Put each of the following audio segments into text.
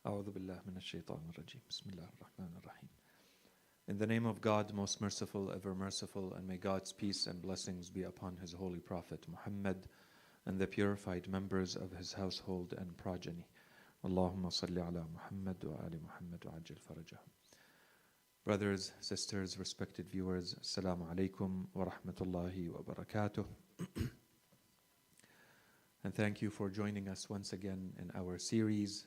أعوذ بالله من الشيطان الرجيم. بسم الله الرحمن الرحيم. In the name of God, most merciful, ever merciful, and may God's peace and blessings be upon His holy Prophet Muhammad and the purified members of his household and progeny. Allahumma salli ala Muhammad wa ali Muhammad wa ajil farajahum. Brothers, sisters, respected viewers, Assalamu alaikum wa rahmatullahi wa barakatuh. And thank you for joining us once again in our series,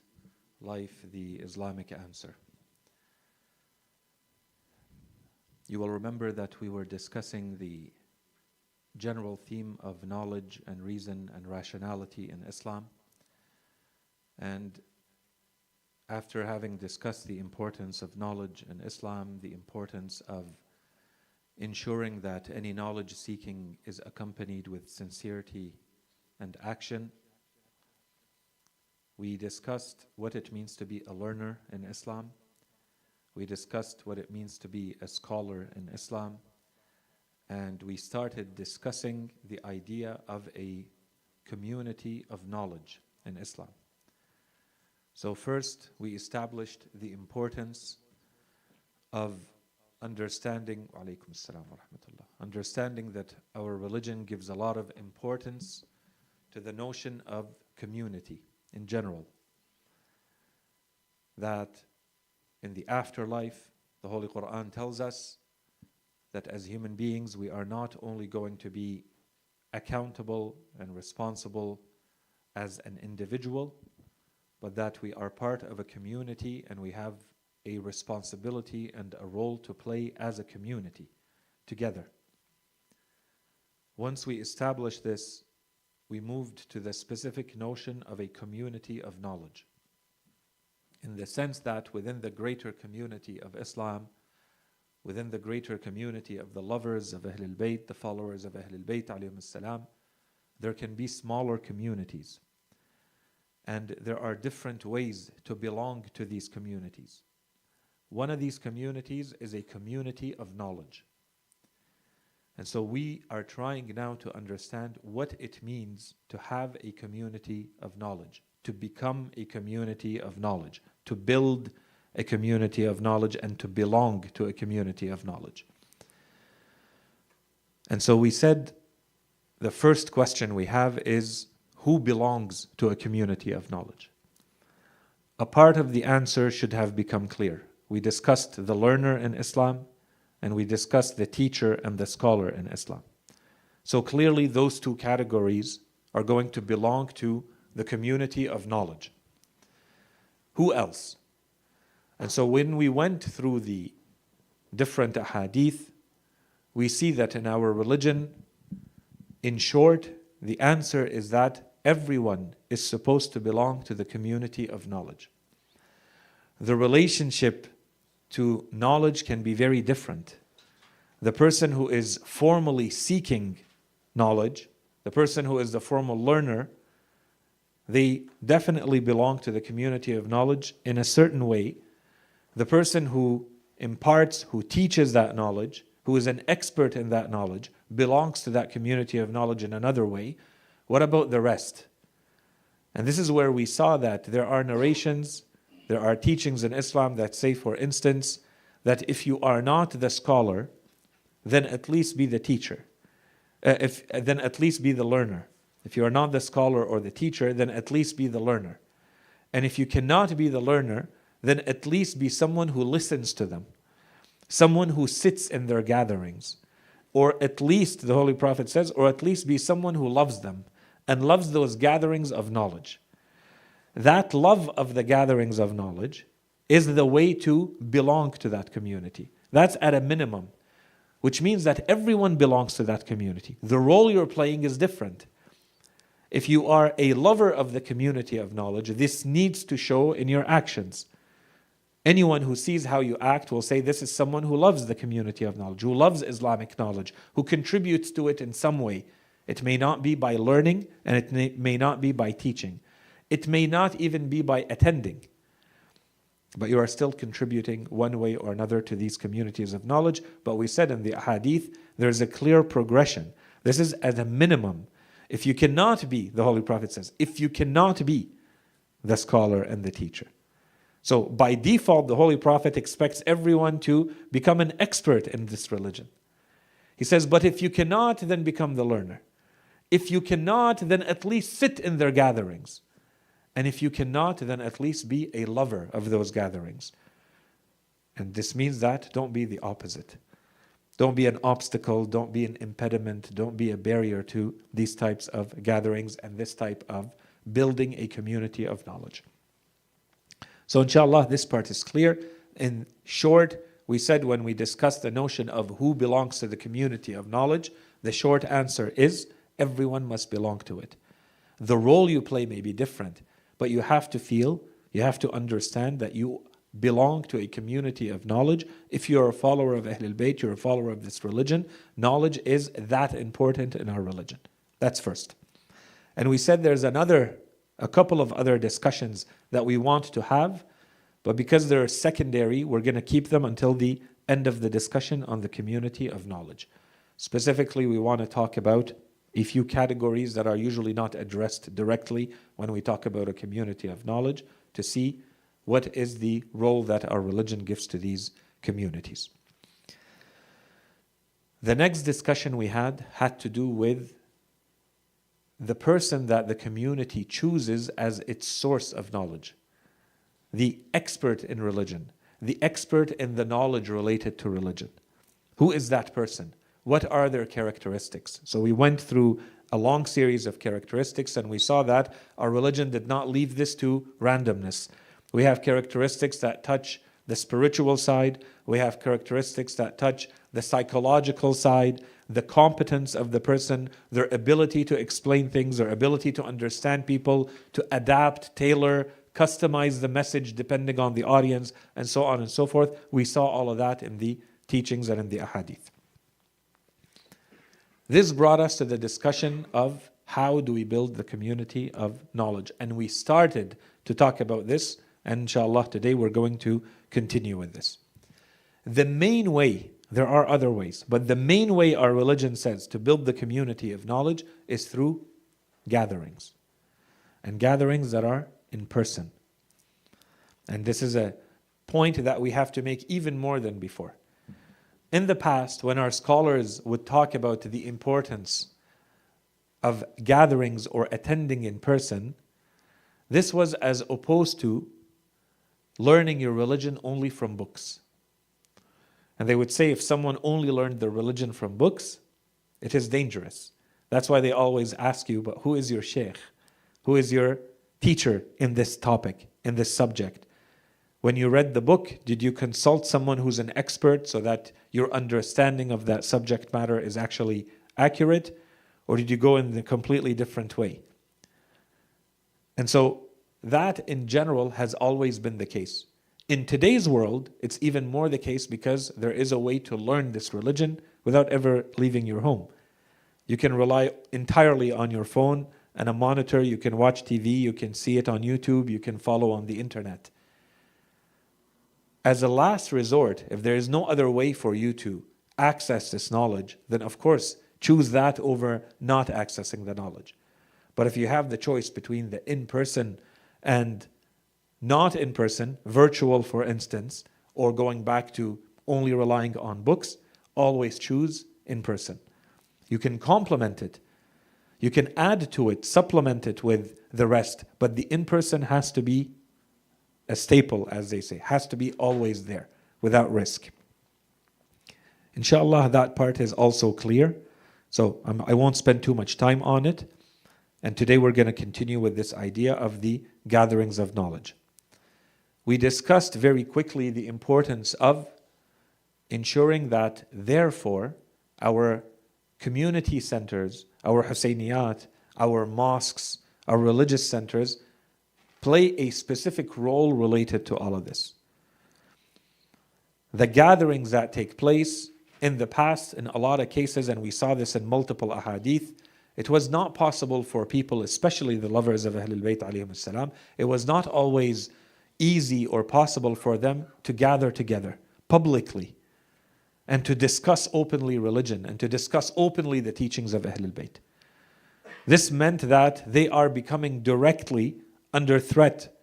Life, the Islamic Answer. You will remember that we were discussing the general theme of knowledge and reason and rationality in Islam. And after having discussed the importance of knowledge in Islam, the importance of ensuring that any knowledge seeking is accompanied with sincerity and action, we discussed what it means to be a learner in Islam. We discussed what it means to be a scholar in Islam. And we started discussing the idea of a community of knowledge in Islam. So first, we established the importance of understanding, alaykum assalam wa rahmatullah, understanding that our religion gives a lot of importance to the notion of community in general. That in the afterlife, the Holy Quran tells us that as human beings, we are not only going to be accountable and responsible as an individual, but that we are part of a community and we have a responsibility and a role to play as a community together. Once we established this, we moved to the specific notion of a community of knowledge, in the sense that within the greater community of Islam, within the greater community of the lovers of Ahlul Bayt, the followers of Ahlul Bayt alayhim salam, there can be smaller communities. And there are different ways to belong to these communities. One of these communities is a community of knowledge. And so we are trying now to understand what it means to have a community of knowledge, to become a community of knowledge, to build a community of knowledge, and to belong to a community of knowledge. And so we said the first question we have is, who belongs to a community of knowledge? A part of the answer should have become clear. We discussed the learner in Islam, and we discussed the teacher and the scholar in Islam. So clearly those two categories are going to belong to the community of knowledge. Who else? And so when we went through the different ahadith, we see that in our religion, in short, the answer is that everyone is supposed to belong to the community of knowledge. The relationship to knowledge can be very different. The person who is formally seeking knowledge, the person who is the formal learner, they definitely belong to the community of knowledge in a certain way. The person who imparts, who teaches that knowledge, who is an expert in that knowledge, belongs to that community of knowledge in another way. What about the rest? And this is where we saw that there are narrations, there are teachings in Islam that say, for instance, that if you are not the scholar, then at least be the teacher. Then at least be the learner. If you are not the scholar or the teacher, then at least be the learner. And if you cannot be the learner, then at least be someone who listens to them, someone who sits in their gatherings, or at least, the Holy Prophet says, or at least be someone who loves them and loves those gatherings of knowledge. That love of the gatherings of knowledge is the way to belong to that community. That's at a minimum, which means that everyone belongs to that community. The role you're playing is different. If you are a lover of the community of knowledge, this needs to show in your actions. Anyone who sees how you act will say this is someone who loves the community of knowledge, who loves Islamic knowledge, who contributes to it in some way. It may not be by learning, and it may not be by teaching. It may not even be by attending. But you are still contributing one way or another to these communities of knowledge. But we said in the hadith, there's a clear progression. This is at a minimum. If you cannot be, the Holy Prophet says, if you cannot be the scholar and the teacher, So by default, the Holy Prophet expects everyone to become an expert in this religion. He says, but if you cannot, then become the learner. If you cannot, then at least sit in their gatherings. And if you cannot, then at least be a lover of those gatherings. And this means that don't be the opposite. Don't be an obstacle, don't be an impediment, don't be a barrier to these types of gatherings and this type of building a community of knowledge. So inshallah, this part is clear. In short, we said when we discussed the notion of who belongs to the community of knowledge, the short answer is everyone must belong to it. The role you play may be different, but you have to feel, you have to understand that you belong to a community of knowledge. If you're a follower of Ahlul Bayt, you're a follower of this religion, knowledge is that important in our religion. That's first. And we said there's a couple of other discussions that we want to have, but because they're secondary, we're going to keep them until the end of the discussion on the community of knowledge. Specifically, we want to talk about a few categories that are usually not addressed directly when we talk about a community of knowledge, to see what is the role that our religion gives to these communities. The next discussion we had to do with the person that the community chooses as its source of knowledge. The expert in religion, the expert in the knowledge related to religion. Who is that person? What are their characteristics? So we went through a long series of characteristics and we saw that our religion did not leave this to randomness. We have characteristics that touch the spiritual side. We have characteristics that touch the psychological side, the competence of the person, their ability to explain things, their ability to understand people, to adapt, tailor, customize the message depending on the audience, and so on and so forth. We saw all of that in the teachings and in the ahadith. This brought us to the discussion of how do we build the community of knowledge. And we started to talk about this, and inshallah today we're going to continue with this. The main way, there are other ways, but the main way our religion says to build the community of knowledge is through gatherings. And gatherings that are in person. And this is a point that we have to make even more than before. In the past, when our scholars would talk about the importance of gatherings or attending in person, this was as opposed to learning your religion only from books. And they would say if someone only learned their religion from books, it is dangerous. That's why they always ask you, but who is your sheikh? Who is your teacher in this topic, in this subject? When you read the book, did you consult someone who's an expert so that your understanding of that subject matter is actually accurate? Or did you go in a completely different way? And so that in general has always been the case. In today's world, it's even more the case because there is a way to learn this religion without ever leaving your home. You can rely entirely on your phone and a monitor, you can watch TV, you can see it on YouTube, you can follow on the internet. As a last resort, if there is no other way for you to access this knowledge, then of course, choose that over not accessing the knowledge. But if you have the choice between the in-person and not in-person, virtual for instance, or going back to only relying on books, always choose in-person. You can complement it. You can add to it, supplement it with the rest, but the in-person has to be a staple, as they say, has to be always there, without risk. Inshallah, that part is also clear, so I won't spend too much time on it, and today we're going to continue with this idea of the gatherings of knowledge. We discussed very quickly the importance of ensuring that, therefore, our community centers, our Husayniyat, our mosques, our religious centers, play a specific role related to all of this. The gatherings that take place in the past, in a lot of cases, and we saw this in multiple ahadith, it was not possible for people, especially the lovers of Ahlul Bayt alayhim as-salam, it was not always easy or possible for them to gather together publicly and to discuss openly religion and to discuss openly the teachings of Ahlul Bayt. This meant that they are becoming directly under threat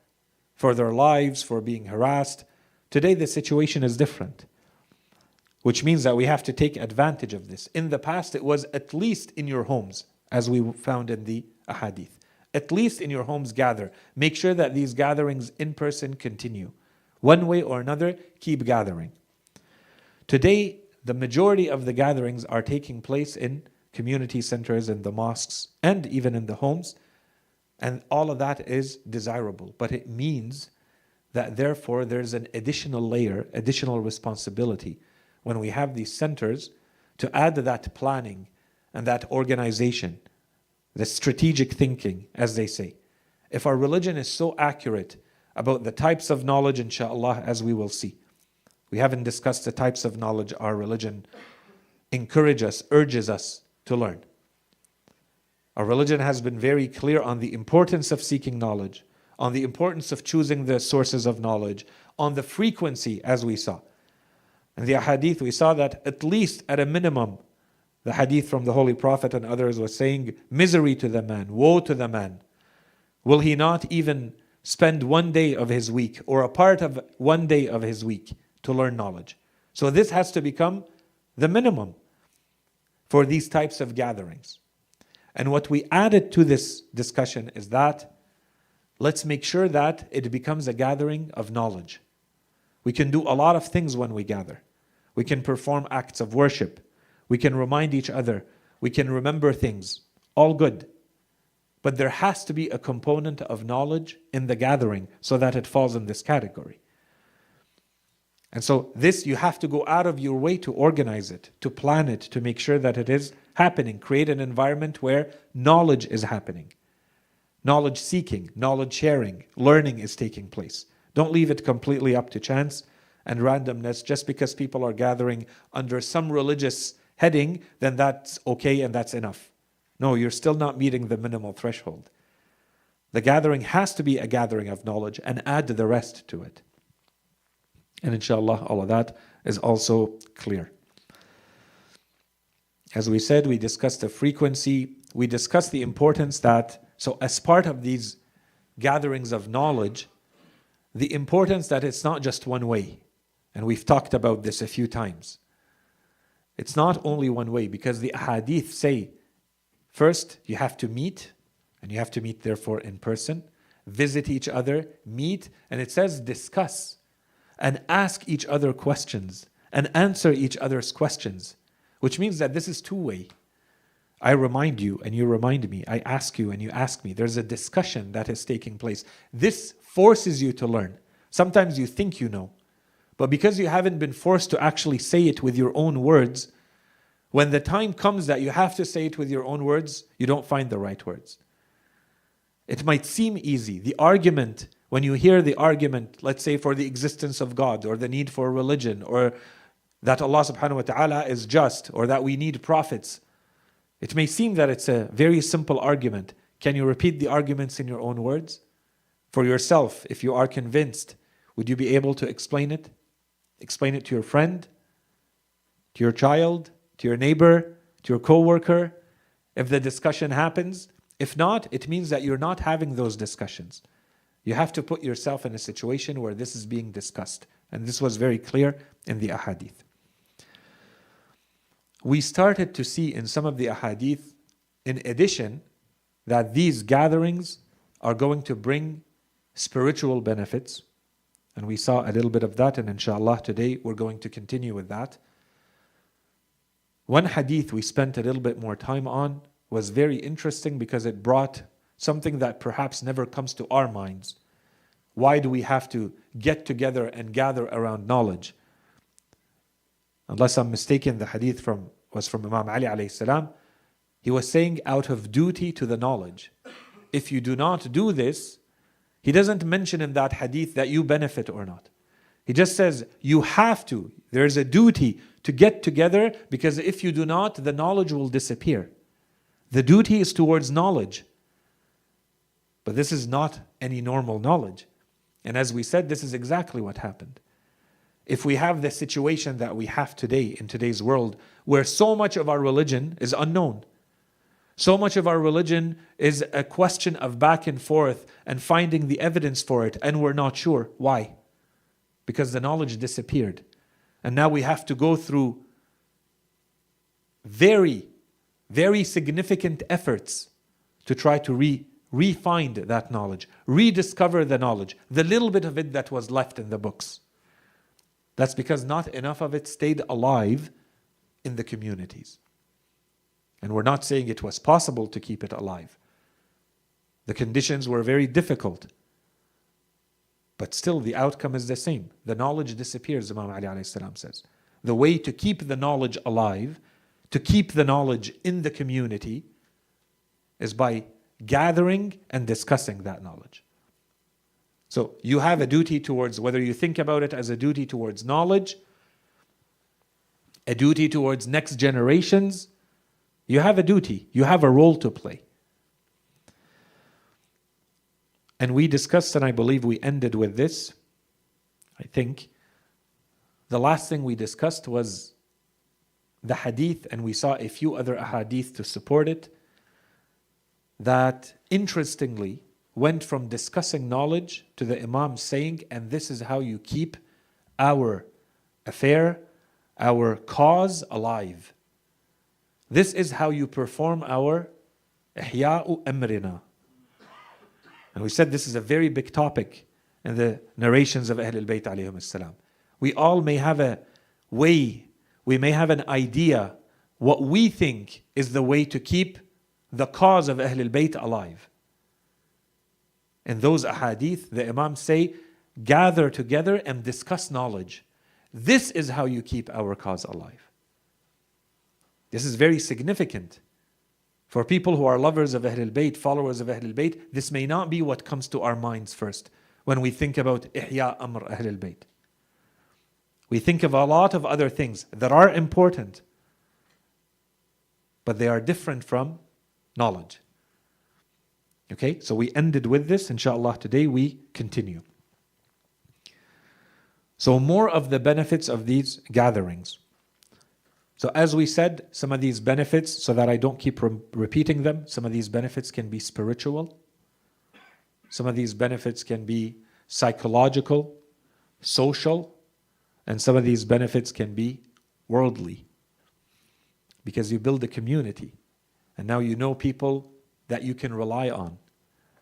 for their lives, for being harassed. Today the situation is different, which means that we have to take advantage of this. In the past, it was at least in your homes, as we found in the ahadith. At least in your homes gather. Make sure that these gatherings in person continue. One way or another, keep gathering. Today, the majority of the gatherings are taking place in community centers, in the mosques, and even in the homes. And all of that is desirable. But it means that therefore there's an additional layer, additional responsibility when we have these centers to add that planning and that organization, the strategic thinking, as they say. If our religion is so accurate about the types of knowledge, inshallah, as we will see. We haven't discussed the types of knowledge our religion urges us to learn. Our religion has been very clear on the importance of seeking knowledge, on the importance of choosing the sources of knowledge, on the frequency, as we saw. In the hadith, we saw that at least at a minimum, the hadith from the Holy Prophet and others was saying, misery to the man, woe to the man. Will he not even spend one day of his week or a part of one day of his week to learn knowledge? So this has to become the minimum for these types of gatherings. And what we added to this discussion is that let's make sure that it becomes a gathering of knowledge. We can do a lot of things when we gather. We can perform acts of worship. We can remind each other. We can remember things. All good. But there has to be a component of knowledge in the gathering so that it falls in this category. And so this, you have to go out of your way to organize it, to plan it, to make sure that it is happening. Create an environment where knowledge is happening. Knowledge seeking, knowledge sharing, learning is taking place. Don't leave it completely up to chance and randomness. Just because people are gathering under some religious heading, then that's okay and that's enough. No, you're still not meeting the minimal threshold. The gathering has to be a gathering of knowledge and add the rest to it. And inshallah, all of that is also clear. As we said, we discussed the frequency. We discussed the importance that, so as part of these gatherings of knowledge, the importance that it's not just one way. And we've talked about this a few times. It's not only one way, because the ahadith say, first, you have to meet, and you have to meet therefore in person, visit each other, meet, and it says discuss, and ask each other questions, and answer each other's questions, which means that this is two-way. I remind you, and you remind me. I ask you, and you ask me. There's a discussion that is taking place. This forces you to learn. Sometimes you think you know, but because you haven't been forced to actually say it with your own words, when the time comes that you have to say it with your own words, you don't find the right words. It might seem easy. The argument, when you hear the argument, let's say for the existence of God, or the need for religion, or that Allah subhanahu wa ta'ala is just, or that we need prophets, it may seem that it's a very simple argument. Can you repeat the arguments in your own words? For yourself, if you are convinced, would you be able to explain it? Explain it to your friend, to your child, to your neighbor, to your co-worker, if the discussion happens. If not, it means that you're not having those discussions. You have to put yourself in a situation where this is being discussed. And this was very clear in the ahadith. We started to see in some of the ahadith, in addition, that these gatherings are going to bring spiritual benefits. And we saw a little bit of that, and inshallah today we're going to continue with that. One hadith we spent a little bit more time on was very interesting because it brought something that perhaps never comes to our minds. Why do we have to get together and gather around knowledge? Unless I'm mistaken, the hadith was from Imam Ali alayhi salam. He was saying out of duty to the knowledge. If you do not do this, he doesn't mention in that hadith that you benefit or not. He just says you have to. There's a duty to get together, because if you do not, the knowledge will disappear. The duty is towards knowledge. But this is not any normal knowledge. And as we said, this is exactly what happened. If we have the situation that we have today in today's world, where so much of our religion is unknown, So much of our religion is a question of back and forth and finding the evidence for it, and we're not sure. Why? Because the knowledge disappeared. And now we have to go through very, very significant efforts to try to re-find that knowledge, rediscover the knowledge, the little bit of it that was left in the books. That's because not enough of it stayed alive in the communities. And we're not saying it was possible to keep it alive. The conditions were very difficult. But still the outcome is the same. The knowledge disappears, Imam Ali alayhi salam says. The way to keep the knowledge alive, to keep the knowledge in the community, is by gathering and discussing that knowledge. So you have a duty towards, whether you think about it as a duty towards knowledge, a duty towards next generations, you have a duty, you have a role to play. And we discussed, and I believe we ended with this, I think, the last thing we discussed was the hadith, and we saw a few other ahadith to support it, that interestingly went from discussing knowledge to the Imam saying, and this is how you keep our affair, our cause alive. This is how you perform our ihya'u amrina. And we said this is a very big topic in the narrations of Ahlul Bayt alayhim as-salam. We all may have a way, we may have an idea what we think is the way to keep the cause of Ahlul Bayt alive. In those ahadith, the Imams say, gather together and discuss knowledge. This is how you keep our cause alive. This is very significant. For people who are lovers of Ahlul Bayt, followers of Ahlul Bayt, this may not be what comes to our minds first when we think about Ihya Amr Ahlul Bayt. We think of a lot of other things that are important, but they are different from knowledge. Okay, so we ended with this. Inshallah, today we continue. So more of the benefits of these gatherings. So as we said, some of these benefits, so that I don't keep repeating them, some of these benefits can be spiritual. Some of these benefits can be psychological, social, and some of these benefits can be worldly. Because you build a community, and now you know people that you can rely on,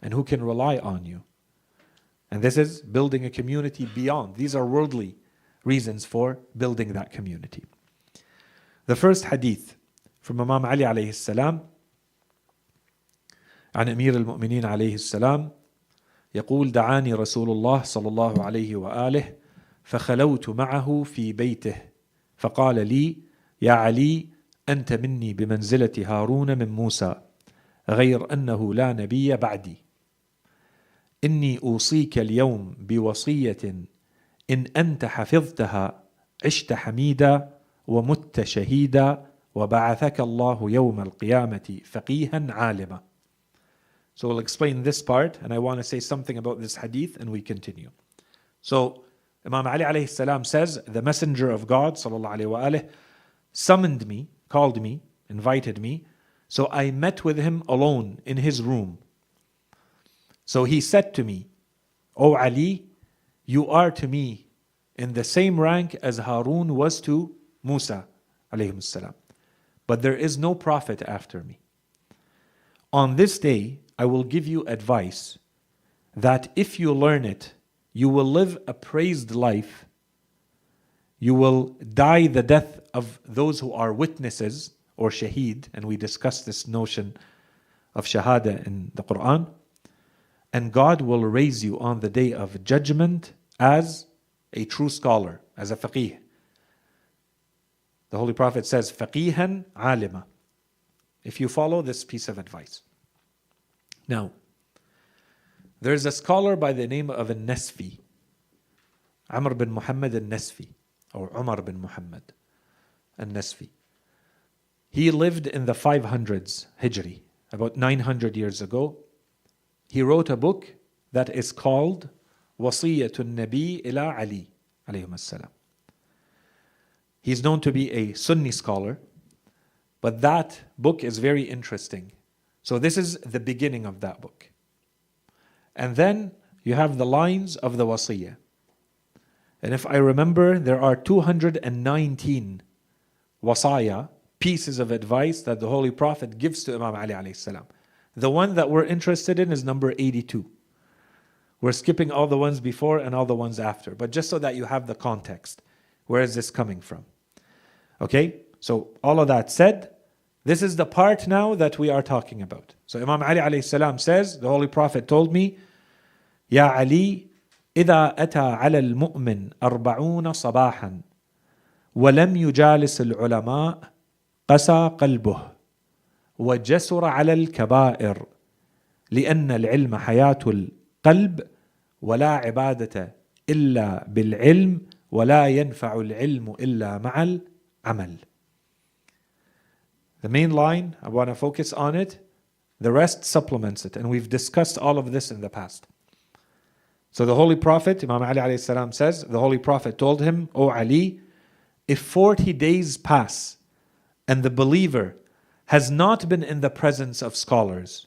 and who can rely on you. And this is building a community beyond. These are worldly reasons for building that community. The first hadith from Imam Ali alayhi السلام عن أمير المؤمنين عليه السلام يقول دعاني رسول الله صلى الله عليه وآله فخلوت معه في بيته فقال لي يا علي أنت مني بمنزلة هارون من موسى غير أنه لا نبي بعدي إني أوصيك اليوم بوصية إن أنت حفظتها عشت حميدا ومت شهيدا وبعثك الله يوم القيامة فقيها عالما. So we'll explain this part, and I want to say something about this hadith, and we continue. So Imam Ali alayhi salam says, the messenger of God sallallahu alayhi wa alayhi summoned me, called me, invited me. So I met with him alone in his room. So he said to me, O Ali, you are to me in the same rank as Harun was to Musa alayhi salam. But there is no prophet after me. On this day, I will give you advice that if you learn it, you will live a praised life. You will die the death of those who are witnesses or shaheed, and we discussed this notion of shahada in the Quran. And God will raise you on the day of judgment as a true scholar, as a faqih. The Holy Prophet says, faqihan alima, if you follow this piece of advice. Now, there's a scholar by the name of al-Nasfi, Amr bin Muhammad al-Nasfi, or Umar bin Muhammad al-Nasfi. He lived in the 500s Hijri, about 900 years ago. He wrote a book that is called Wasiyyatun Nabi ila Ali alayhim as-salam. He's known to be a Sunni scholar, but that book is very interesting So this is the beginning of that book. And then you have the lines of the wasiyah. And if I remember, there are 219 wasaya, pieces of advice that the Holy Prophet gives to Imam Ali alayhi salam. The one that we're interested in is number 82. We're skipping all the ones before and all the ones after, but just so that you have the context. Where is this coming from? Okay, so all of that said, this is the part now that we are talking about. So Imam Ali alayhi salam says, the Holy Prophet told me, Ya Ali, إذا أتى على المؤمن 40 صباحا ولم يجالس العلماء قسى قلبه وجسر على الكبائر لأن العلم حياة القلب ولا عبادة إلا بالعلم ولا ينفع العلم إلا مع العمل. The main line, I want to focus on it. The rest supplements it. And we've discussed all of this in the past. So the Holy Prophet, Imam Ali alayhi salam says, the Holy Prophet told him, O Ali, if 40 days pass and the believer has not been in the presence of scholars,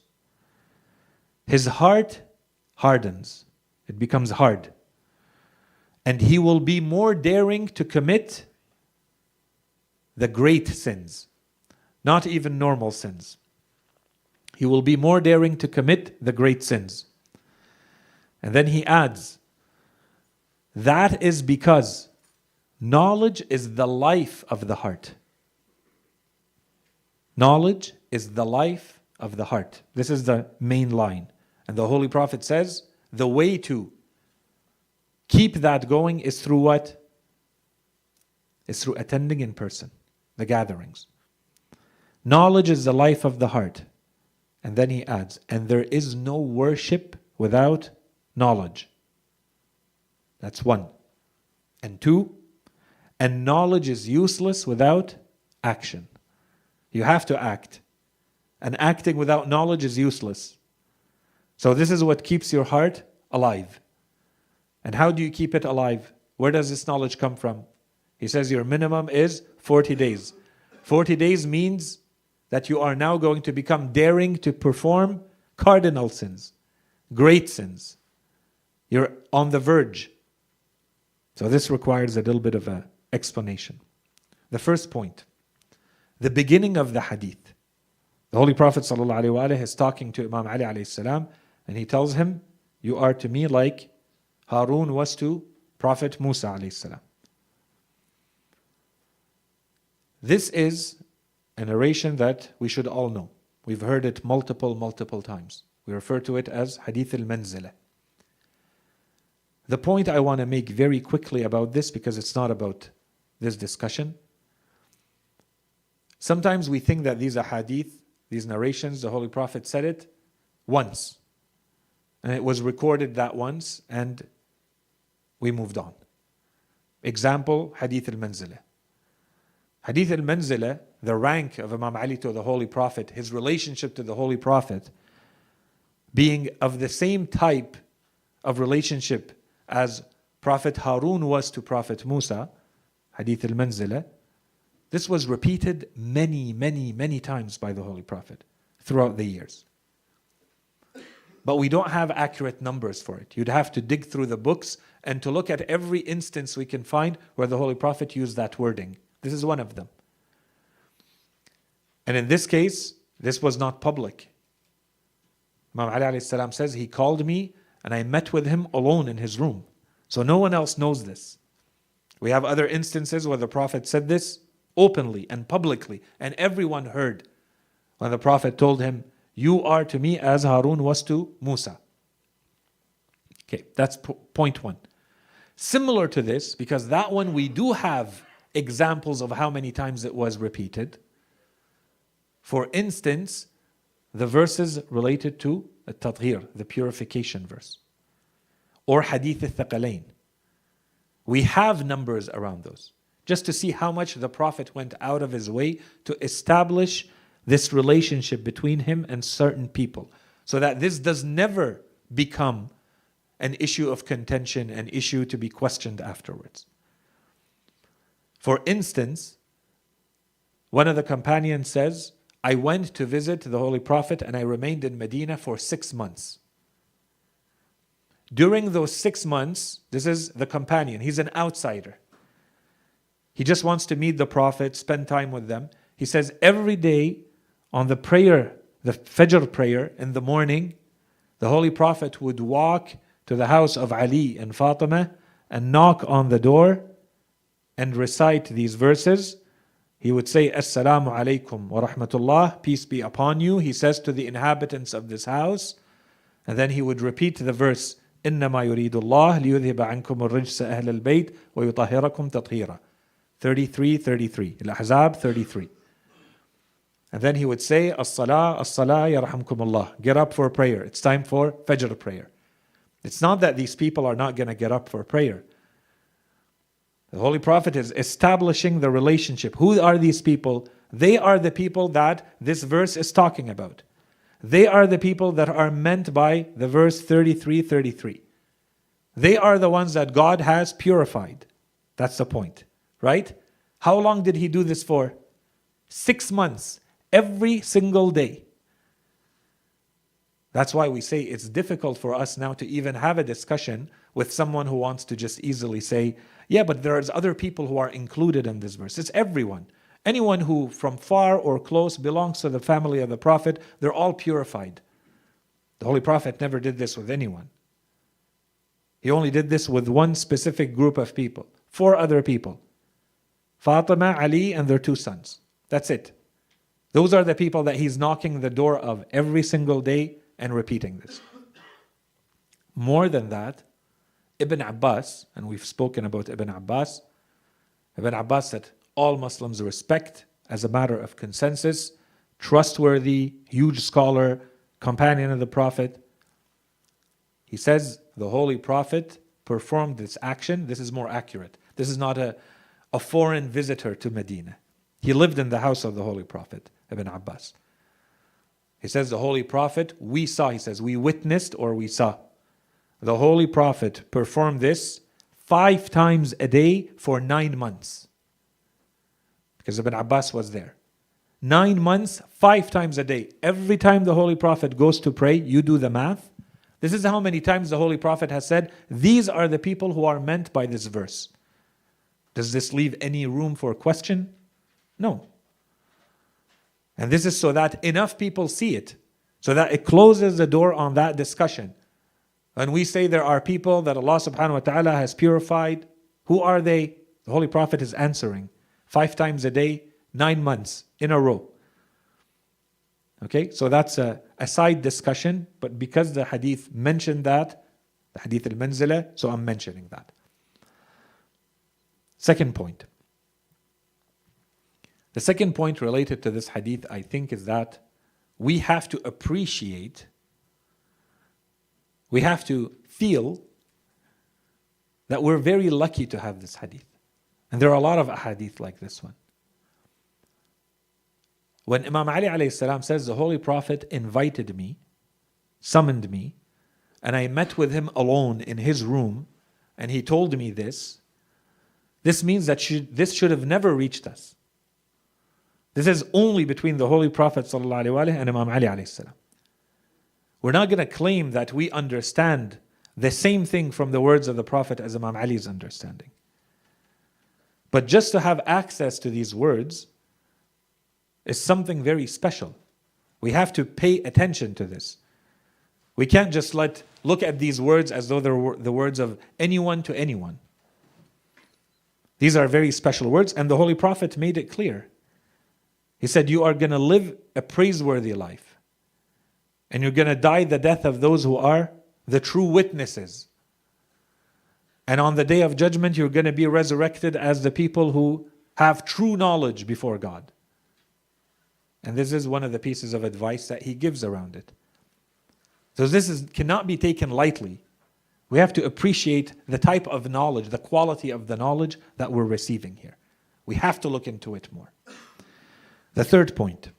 his heart hardens. It becomes hard. And he will be more daring to commit the great sins, not even normal sins. He will be more daring to commit the great sins. And then he adds, that is because knowledge is the life of the heart. Knowledge is the life of the heart. This is the main line. And the Holy Prophet says, the way to keep that going is through what? Is through attending in person, the gatherings. Knowledge is the life of the heart. And then he adds, and there is no worship without knowledge. That's one. And two, and knowledge is useless without action. You have to act. And acting without knowledge is useless. So this is what keeps your heart alive. And how do you keep it alive? Where does this knowledge come from? He says your minimum is 40 days. 40 days means that you are now going to become daring to perform cardinal sins, great sins. You're on the verge. So this requires a little bit of an explanation. The first point, the beginning of the hadith. The Holy Prophet ﷺ is talking to Imam Ali alayhi salam, and he tells him, you are to me like Harun was to Prophet Musa alayhi salam. This is a narration that we should all know. We've heard it multiple times. We refer to it as Hadith al-Manzilah. The point I want to make very quickly about this, because it's not about this discussion. Sometimes we think that these ahadith, these narrations, the Holy Prophet said it once. And it was recorded that once, and we moved on. Example, Hadith al-Manzilah. Hadith al-Manzilah, the rank of Imam Ali to the Holy Prophet, his relationship to the Holy Prophet, being of the same type of relationship as Prophet Harun was to Prophet Musa, Hadith al-Manzilah, this was repeated many times by the Holy Prophet throughout the years. But we don't have accurate numbers for it. You'd have to dig through the books and to look at every instance we can find where the Holy Prophet used that wording. This is one of them. And in this case, this was not public. Imam Ali alayhi salam says, he called me and I met with him alone in his room. So no one else knows this. We have other instances where the Prophet said this openly and publicly, and everyone heard when the Prophet told him, you are to me as Harun was to Musa. Okay, that's point one. Similar to this, because that one we do have examples of how many times it was repeated. For instance, the verses related to التطهير, the purification verse, or Hadith al-Thaqalain. We have numbers around those, just to see how much the Prophet went out of his way to establish this relationship between him and certain people, so that this does never become an issue of contention, an issue to be questioned afterwards. For instance, one of the companions says, I went to visit the Holy Prophet and I remained in Medina for 6 months. During those 6 months, this is the companion, he's an outsider. He just wants to meet the Prophet, spend time with them. He says every day on the prayer, the Fajr prayer in the morning, the Holy Prophet would walk to the house of Ali and Fatima and knock on the door and recite these verses. He would say, Assalamu alaikum wa rahmatullah, peace be upon you. He says to the inhabitants of this house, and then he would repeat the verse, إنما يريد الله ليذهب عنكم الرجس أهل البيت ويطهركم تطهيرا. 33. Al-Ahzab 33. And then he would say, As-salah, as-salah, yarhamkumullah. Get up for prayer. It's time for Fajr prayer. It's not that these people are not going to get up for prayer. The Holy Prophet is establishing the relationship. Who are these people? They are the people that this verse is talking about. They are the people that are meant by the verse 33. They are the ones that God has purified. That's the point, right? How long did he do this for? 6 months, every single day. That's why we say it's difficult for us now to even have a discussion with someone who wants to just easily say, yeah, but there's other people who are included in this verse. It's everyone. Anyone who from far or close belongs to the family of the Prophet, they're all purified. The Holy Prophet never did this with anyone. He only did this with one specific group of people, 4 other people. Fatima, Ali, and their 2 sons. That's it. Those are the people that he's knocking the door of every single day and repeating this. More than that, Ibn Abbas, and we've spoken about Ibn Abbas that all Muslims respect as a matter of consensus, trustworthy, huge scholar, companion of the Prophet. He says the Holy Prophet performed this action. This is more accurate. This is not a foreign visitor to Medina. He lived in the house of the Holy Prophet, Ibn Abbas. He says the Holy Prophet, we witnessed or we saw. The Holy Prophet performed this 5 times a day for 9 months. Because Ibn Abbas was there. 9 months, 5 times a day. Every time the Holy Prophet goes to pray, you do the math. This is how many times the Holy Prophet has said, these are the people who are meant by this verse. Does this leave any room for question? No. And this is so that enough people see it, so that it closes the door on that discussion. When we say there are people that Allah subhanahu wa ta'ala has purified, who are they? The Holy Prophet is answering 5 times a day, 9 months in a row. Okay, so that's a side discussion, but because the hadith mentioned that, the hadith al-manzila, so I'm mentioning that. Second point. The second point related to this hadith, I think, is that we have to appreciate, we have to feel that we're very lucky to have this hadith. And there are a lot of hadith like this one. When Imam Ali alayhi salam says, the Holy Prophet invited me, summoned me, and I met with him alone in his room, and he told me this, this means that this should have never reached us. This is only between the Holy Prophet ﷺ and Imam Ali alayhi salam. We're not going to claim that we understand the same thing from the words of the Prophet as Imam Ali's understanding. But just to have access to these words is something very special. We have to pay attention to this. We can't just look at these words as though they're the words of anyone to anyone. These are very special words, and the Holy Prophet made it clear. He said, you are going to live a praiseworthy life. And you're going to die the death of those who are the true witnesses. And on the day of judgment, you're going to be resurrected as the people who have true knowledge before God. And this is one of the pieces of advice that he gives around it. So this cannot be taken lightly. We have to appreciate the type of knowledge, the quality of the knowledge that we're receiving here. We have to look into it more. The third point.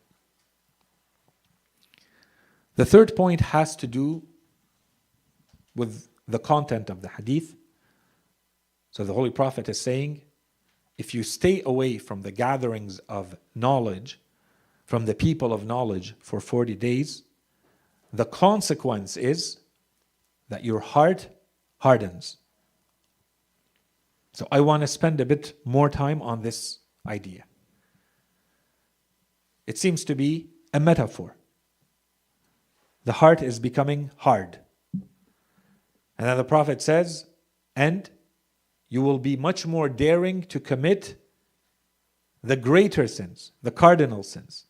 The third point has to do with the content of the hadith. So the Holy Prophet is saying, if you stay away from the gatherings of knowledge, from the people of knowledge for 40 days, the consequence is that your heart hardens. So I want to spend a bit more time on this idea. It seems to be a metaphor. The heart is becoming hard. And then the Prophet says, and you will be much more daring to commit the greater sins, the cardinal sins.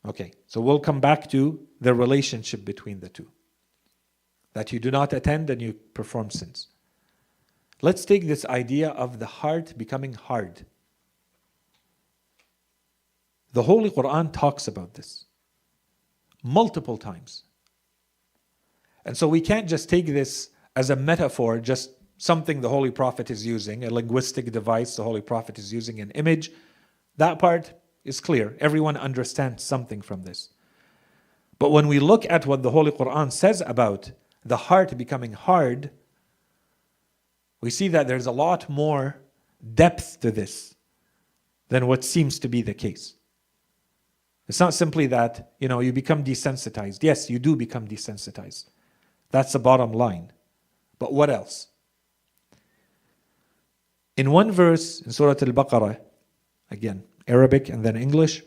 Okay, so we'll come back to the relationship between the two. That you do not attend and you perform sins. Let's take this idea of the heart becoming hard. The Holy Quran talks about this multiple times. And so we can't just take this as a metaphor, just something the Holy Prophet is using, a linguistic device the Holy Prophet is using, an image. That part is clear. Everyone understands something from this. But when we look at what the Holy Quran says about the heart becoming hard, we see that there's a lot more depth to this than what seems to be the case. It's not simply that, you become desensitized. Yes, you do become desensitized. That's the bottom line. But what else? In one verse in Surah Al-Baqarah, again, Arabic and then English,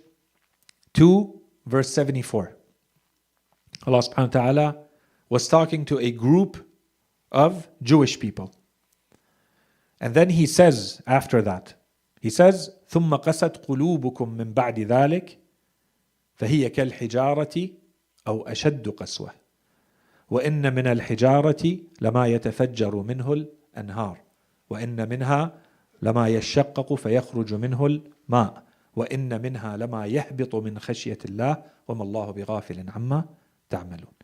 2 verse 74. Allah subhanahu wa ta'ala was talking to a group of Jewish people. And then he says after that, he says, ثُمَّ قَسَتْ قُلُوبُكُم مِّن بَعْدِ ذَلِكَ فهي كالحجارة أو أشد قسوة وإن من الحجارة لما يتفجر منه الأنهار وإن منها لما يشقق فيخرج منه الماء وإن منها لما يهبط من خشية الله وما الله بغافل عما تعملون.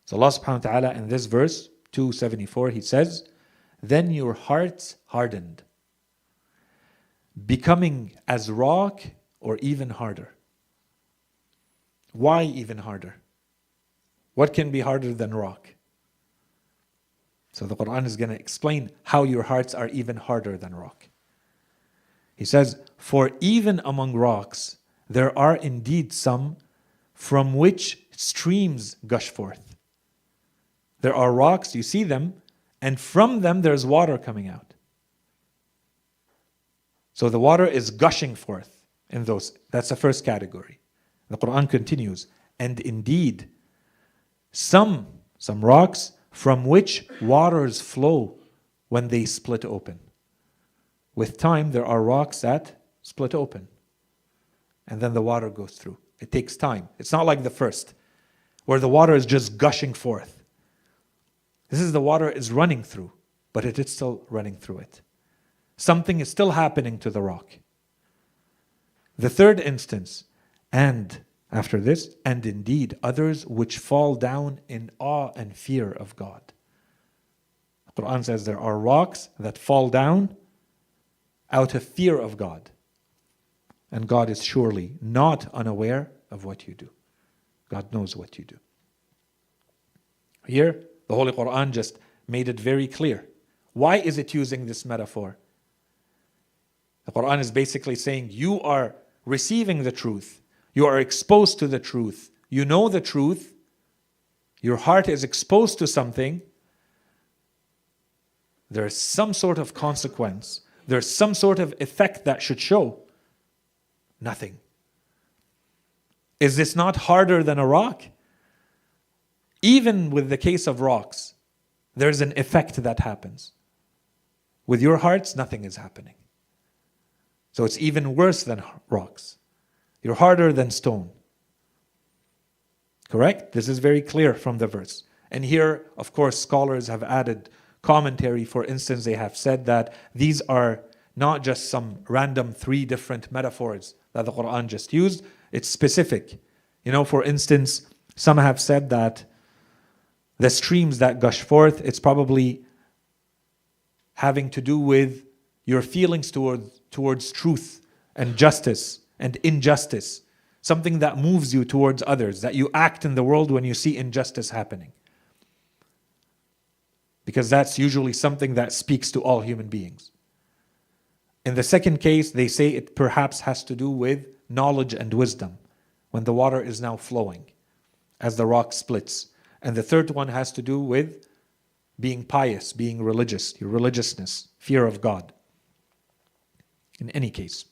So Allah subhanahu wa ta'ala in this verse 274 he says, then your hearts hardened, becoming as rock or even harder. Why even harder? What can be harder than rock? So the Quran is going to explain how your hearts are even harder than rock. He says, for even among rocks, there are indeed some from which streams gush forth. There are rocks, you see them, and from them there's water coming out. So the water is gushing forth in those. That's the first category. The Quran continues, and indeed, some rocks from which waters flow when they split open. With time, there are rocks that split open, and then the water goes through. It takes time. It's not like the first, where the water is just gushing forth. This is the water is running through, but it is still running through it. Something is still happening to the rock. The third instance, and after this, and indeed others which fall down in awe and fear of God. The Quran says there are rocks that fall down out of fear of God. And God is surely not unaware of what you do. God knows what you do. Here, the Holy Quran just made it very clear. Why is it using this metaphor? The Quran is basically saying you are receiving the truth. You are exposed to the truth. You know the truth. Your heart is exposed to something. There's some sort of consequence. There's some sort of effect that should show. Nothing. Is this not harder than a rock? Even with the case of rocks, there's an effect that happens. With your hearts, nothing is happening. So it's even worse than rocks. You're harder than stone. Correct? This is very clear from the verse. And here, of course, scholars have added commentary. For instance, they have said that these are not just some random 3 different metaphors that the Quran just used. It's specific. For instance, some have said that the streams that gush forth, it's probably having to do with your feelings towards truth and justice and injustice. Something that moves you towards others, that you act in the world when you see injustice happening. Because that's usually something that speaks to all human beings. In the second case, they say it perhaps has to do with knowledge and wisdom when the water is now flowing as the rock splits. And the third one has to do with being pious, being religious, your religiousness, fear of God. In any case.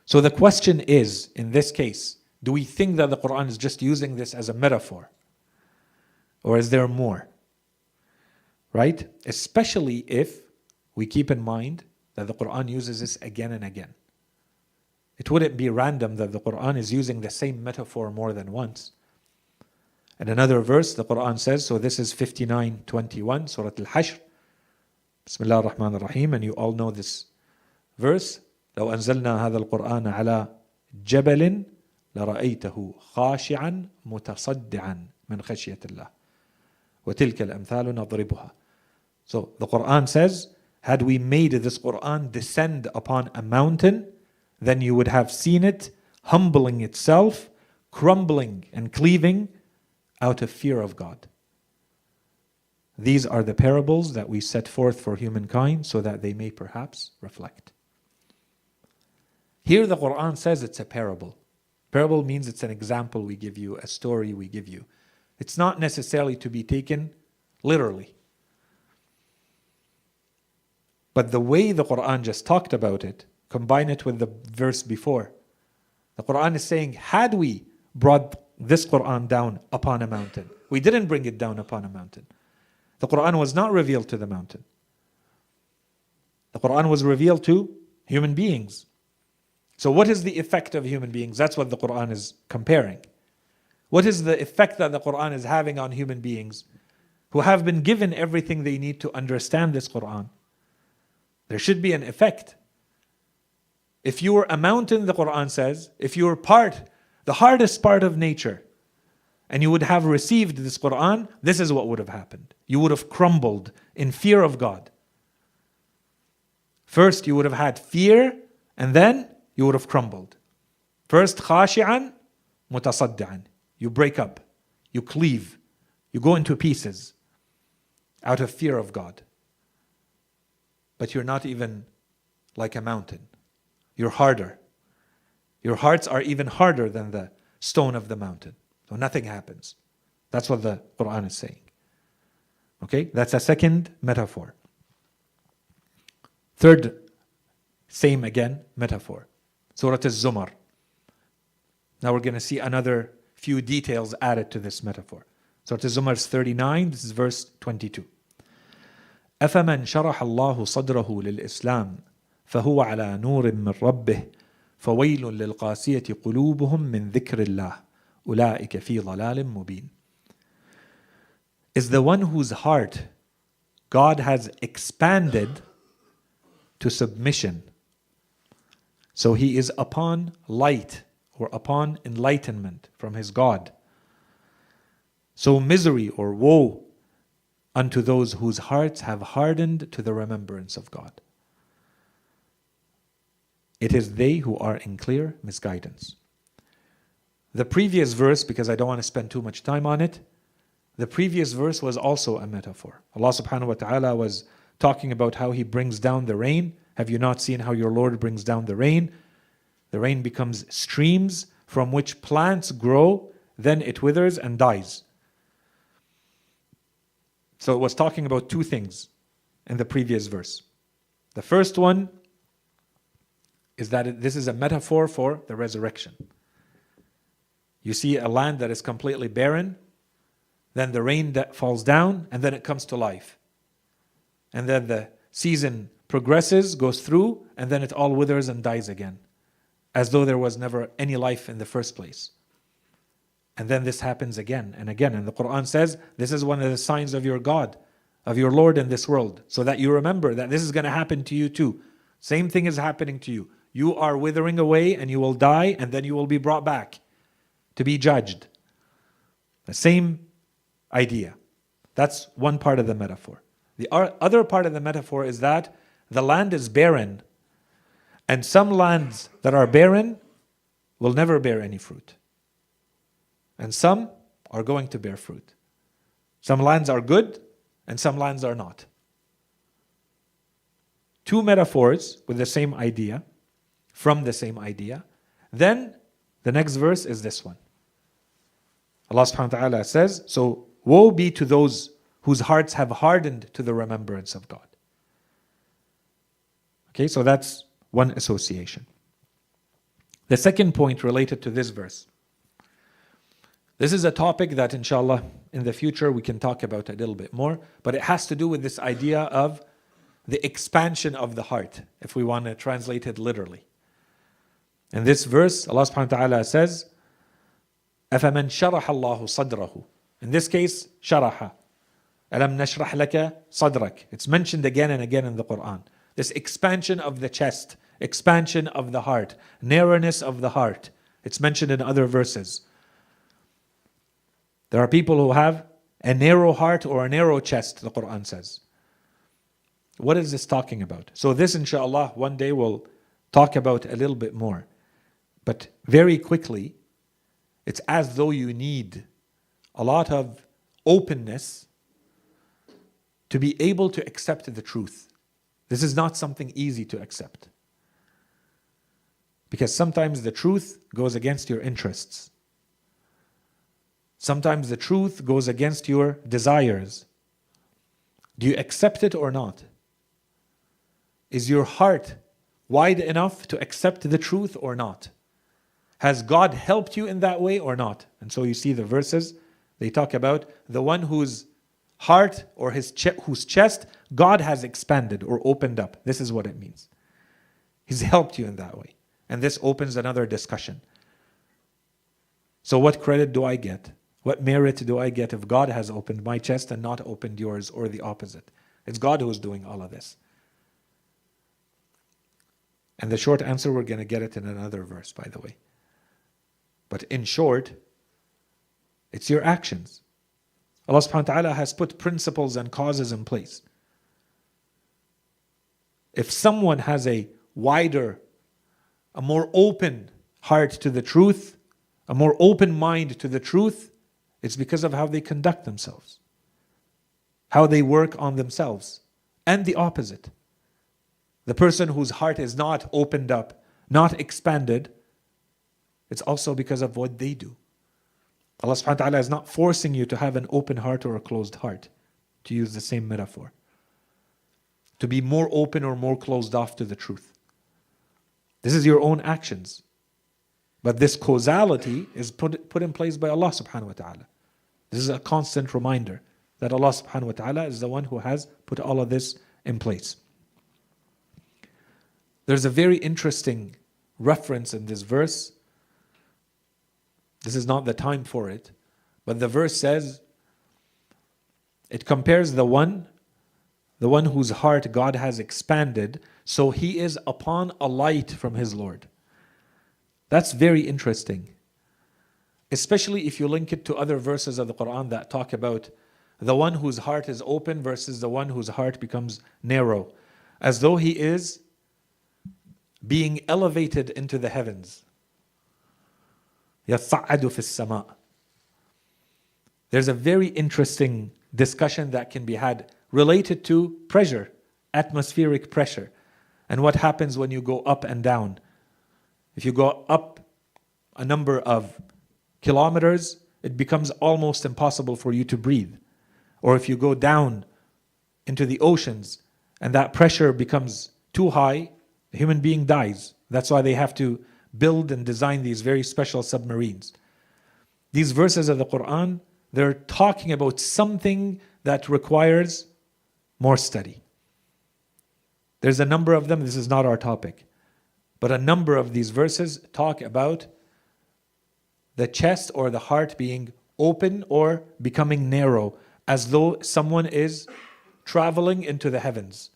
So the question is, in this case, do we think that the Quran is just using this as a metaphor? Or is there more? Right? Especially if we keep in mind that the Quran uses this again and again. It wouldn't be random that the Quran is using the same metaphor more than once. In another verse, the Quran says, so this is 59:21, Surah Al-Hashr. Bismillah ar-Rahman ar-Rahim, and you all know this verse. لو أنزلنا هذا القرآن على جبل لرأيته خاشعا متصدعا من خشية الله وتلك الأمثال نضربها. So the Quran says, had we made this Quran descend upon a mountain, then you would have seen it humbling itself, crumbling and cleaving out of fear of God. These are the parables that we set forth for humankind so that they may perhaps reflect. Here the Quran says it's a parable. Parable means it's an example we give you, a story we give you. It's not necessarily to be taken literally. But the way the Quran just talked about it, combine it with the verse before. The Quran is saying, had we brought this Quran down upon a mountain, we didn't bring it down upon a mountain. The Quran was not revealed to the mountain. The Quran was revealed to human beings. So what is the effect of human beings? That's what the Quran is comparing. What is the effect that the Quran is having on human beings who have been given everything they need to understand this Quran? There should be an effect. If you were a mountain, the Quran says, if you were the hardest part of nature, and you would have received this Quran, this is what would have happened. You would have crumbled in fear of God. First, you would have had fear, and then you would have crumbled. First, khashi'an, mutasaddi'an. You break up, you cleave, you go into pieces out of fear of God. But you're not even like a mountain. You're harder. Your hearts are even harder than the stone of the mountain. So nothing happens. That's what the Quran is saying. Okay, that's a second metaphor. Third, same again, metaphor. Surah Az-Zumar. Now we're going to see another few details added to this metaphor. Surah Az-Zumar is 39, this is verse 22. أفمن شرح الله صدره للإسلام فهو على نور من ربه فويل للقاسية قلوبهم من ذكر الله أولئك في ضلال مبين. Is the one whose heart God has expanded to submission. So he is upon light or upon enlightenment from his God. So misery or woe unto those whose hearts have hardened to the remembrance of God. It is they who are in clear misguidance. The previous verse, because I don't want to spend too much time on it, the previous verse was also a metaphor. Allah subhanahu wa ta'ala was talking about how He brings down the rain. Have you not seen how your Lord brings down the rain? The rain becomes streams from which plants grow, then it withers and dies. So it was talking about two things in the previous verse. The first one is that this is a metaphor for the resurrection. You see a land that is completely barren, then the rain that falls down, and then it comes to life. And then the season progresses, goes through, and then it all withers and dies again, as though there was never any life in the first place. And then this happens again and again. And the Quran says, this is one of the signs of your God, of your Lord in this world, so that you remember that this is going to happen to you too. Same thing is happening to you. You are withering away and you will die, and then you will be brought back to be judged. The same idea. That's one part of the metaphor. The other part of the metaphor is that the land is barren, and some lands that are barren will never bear any fruit. And some are going to bear fruit. Some lands are good, and some lands are not. Two metaphors with the same idea, from the same idea, Then the next verse is this one. Allah subhanahu wa ta'ala says, so woe be to those whose hearts have hardened to the remembrance of God. Okay, so that's one association. The second point related to this verse. This is a topic that inshallah in the future we can talk about a little bit more, but it has to do with this idea of the expansion of the heart, if we want to translate it literally. In this verse, Allah subhanahu wa ta'ala says, أَفَمَنْ شَرَحَ اللَّهُ صَدْرَهُ. In this case, شَرَحَ. أَلَمْ نَشْرَحْ لَكَ صَدْرَكَ. It's mentioned again and again in the Quran. This expansion of the chest, expansion of the heart, narrowness of the heart. It's mentioned in other verses. There are people who have a narrow heart or a narrow chest, the Quran says. What is this talking about? So this inshallah one day we'll talk about a little bit more. But very quickly, it's as though you need a lot of openness to be able to accept the truth. This is not something easy to accept. Because sometimes the truth goes against your interests. Sometimes the truth goes against your desires. Do you accept it or not? Is your heart wide enough to accept the truth or not? Has God helped you in that way or not? And so you see the verses, they talk about the one whose heart or whose chest God has expanded or opened up. This is what it means. He's helped you in that way. And this opens another discussion. So what credit do I get? What merit do I get if God has opened my chest and not opened yours, or the opposite? It's God who is doing all of this. And the short answer, we're going to get it in another verse, by the way. But in short, it's your actions. Allah subhanahu wa ta'ala has put principles and causes in place. If someone has a wider, a more open heart to the truth, a more open mind to the truth, it's because of how they conduct themselves, how they work on themselves, and the opposite. The person whose heart is not opened up, not expanded, it's also because of what they do. Allah subhanahu wa ta'ala is not forcing you to have an open heart or a closed heart, to use the same metaphor. To be more open or more closed off to the truth. This is your own actions. But this causality is put in place by Allah subhanahu wa ta'ala. This is a constant reminder that Allah subhanahu wa ta'ala is the one who has put all of this in place. There's a very interesting reference in this verse. This is not the time for it, but the verse says, it compares the one whose heart God has expanded, so he is upon a light from his Lord. That's very interesting. Especially if you link it to other verses of the Quran that talk about the one whose heart is open versus the one whose heart becomes narrow. As though he is being elevated into the heavens. يَصَّعَّدُ فِي السَّمَاءِ. There's a very interesting discussion that can be had related to pressure, atmospheric pressure, and what happens when you go up and down. If you go up a number of kilometers, it becomes almost impossible for you to breathe. Or if you go down into the oceans and that pressure becomes too high, the human being dies. That's why they have to build and design these very special submarines. These verses of the Quran, they're talking about something that requires more study. There's a number of them, this is not our topic. But a number of these verses talk about the chest or the heart being open or becoming narrow, as though someone is traveling into the heavens.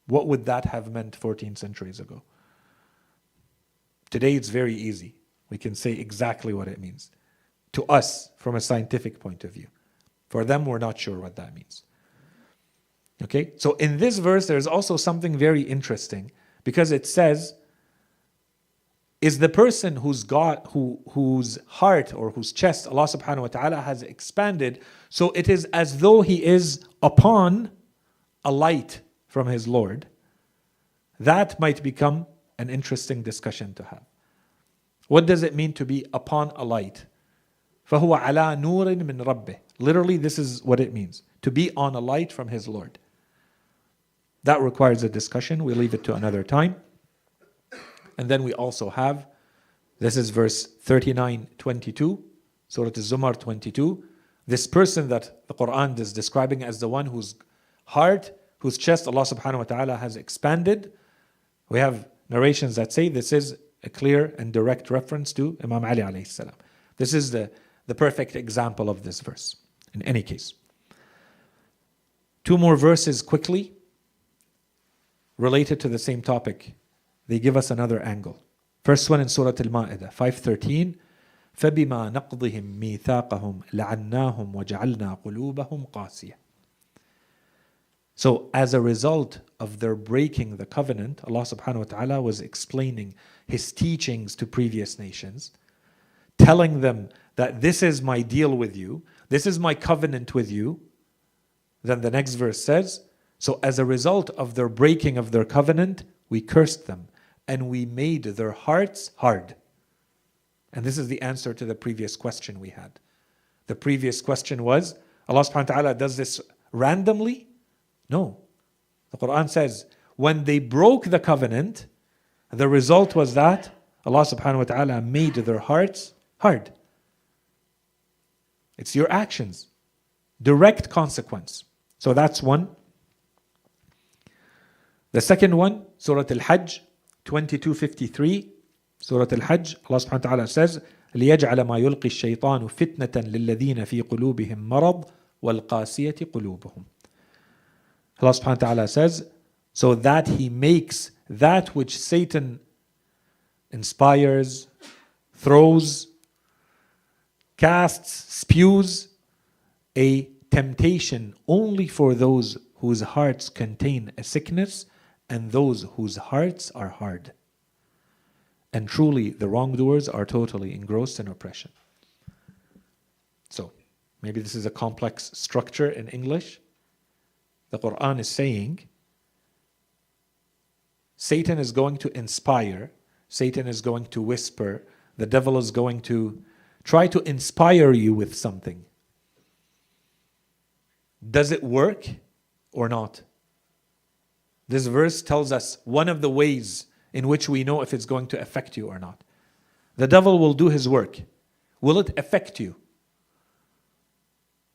What would that have meant 14 centuries ago? Today it's very easy. We can say exactly what it means. To us, from a scientific point of view. For them, we're not sure what that means. Okay? So in this verse, there's also something very interesting. Because it says, is the person whose heart or whose chest Allah subhanahu wa ta'ala has expanded, so it is as though he is upon a light from his Lord. That might become an interesting discussion to have. What does it mean to be upon a light? فَهُوَ عَلَى نُورٍ مِّن رَبِّهِ. Literally, this is what it means. To be on a light from his Lord. That requires a discussion. We leave it to another time. And then we also have, this is verse 39-22, Surah Al-Zumar 22. This person that the Quran is describing as the one whose heart, whose chest Allah subhanahu wa ta'ala has expanded. We have narrations that say this is a clear and direct reference to Imam Ali alayhi salam. This is the perfect example of this verse. In any case. Two more verses quickly related to the same topic. They give us another angle. First one in Surah Al-Ma'idah 5:13. فَبِمَا نَقْضِهِمْ مِيثَاقَهُمْ لَعَنَّاهُمْ وَجَعَلْنَا قُلُوبَهُمْ قَاسِيَةً. So as a result of their breaking the covenant, Allah subhanahu wa ta'ala was explaining His teachings to previous nations, telling them that this is my deal with you, this is my covenant with you. Then the next verse says, so as a result of their breaking of their covenant, we cursed them and we made their hearts hard. And this is the answer to the previous question we had. The previous question was, Allah subhanahu wa ta'ala does this randomly? No. The Quran says, when they broke the covenant, the result was that Allah subhanahu wa ta'ala made their hearts hard. It's your actions. Direct consequence. So that's one. The second one, Surah Al-Hajj 22:53. Surah Al-Hajj, Allah subhanahu wa ta'ala says, لِيَجْعَلَ مَا يُلْقِي الشَّيْطَانُ فِتْنَةً لِلَّذِينَ فِي قُلُوبِهِمْ مَرَضٍ وَالْقَاسِيَةِ قُلُوبُهُمْ. Allah subhanahu wa ta'ala says, so that He makes that which Satan inspires, throws, casts, spews, a temptation only for those whose hearts contain a sickness and those whose hearts are hard. And truly, the wrongdoers are totally engrossed in oppression. So, maybe this is a complex structure in English. The Quran is saying, Satan is going to inspire, Satan is going to whisper, the devil is going to try to inspire you with something. Does it work or not? This verse tells us one of the ways in which we know if it's going to affect you or not. The devil will do his work. Will it affect you?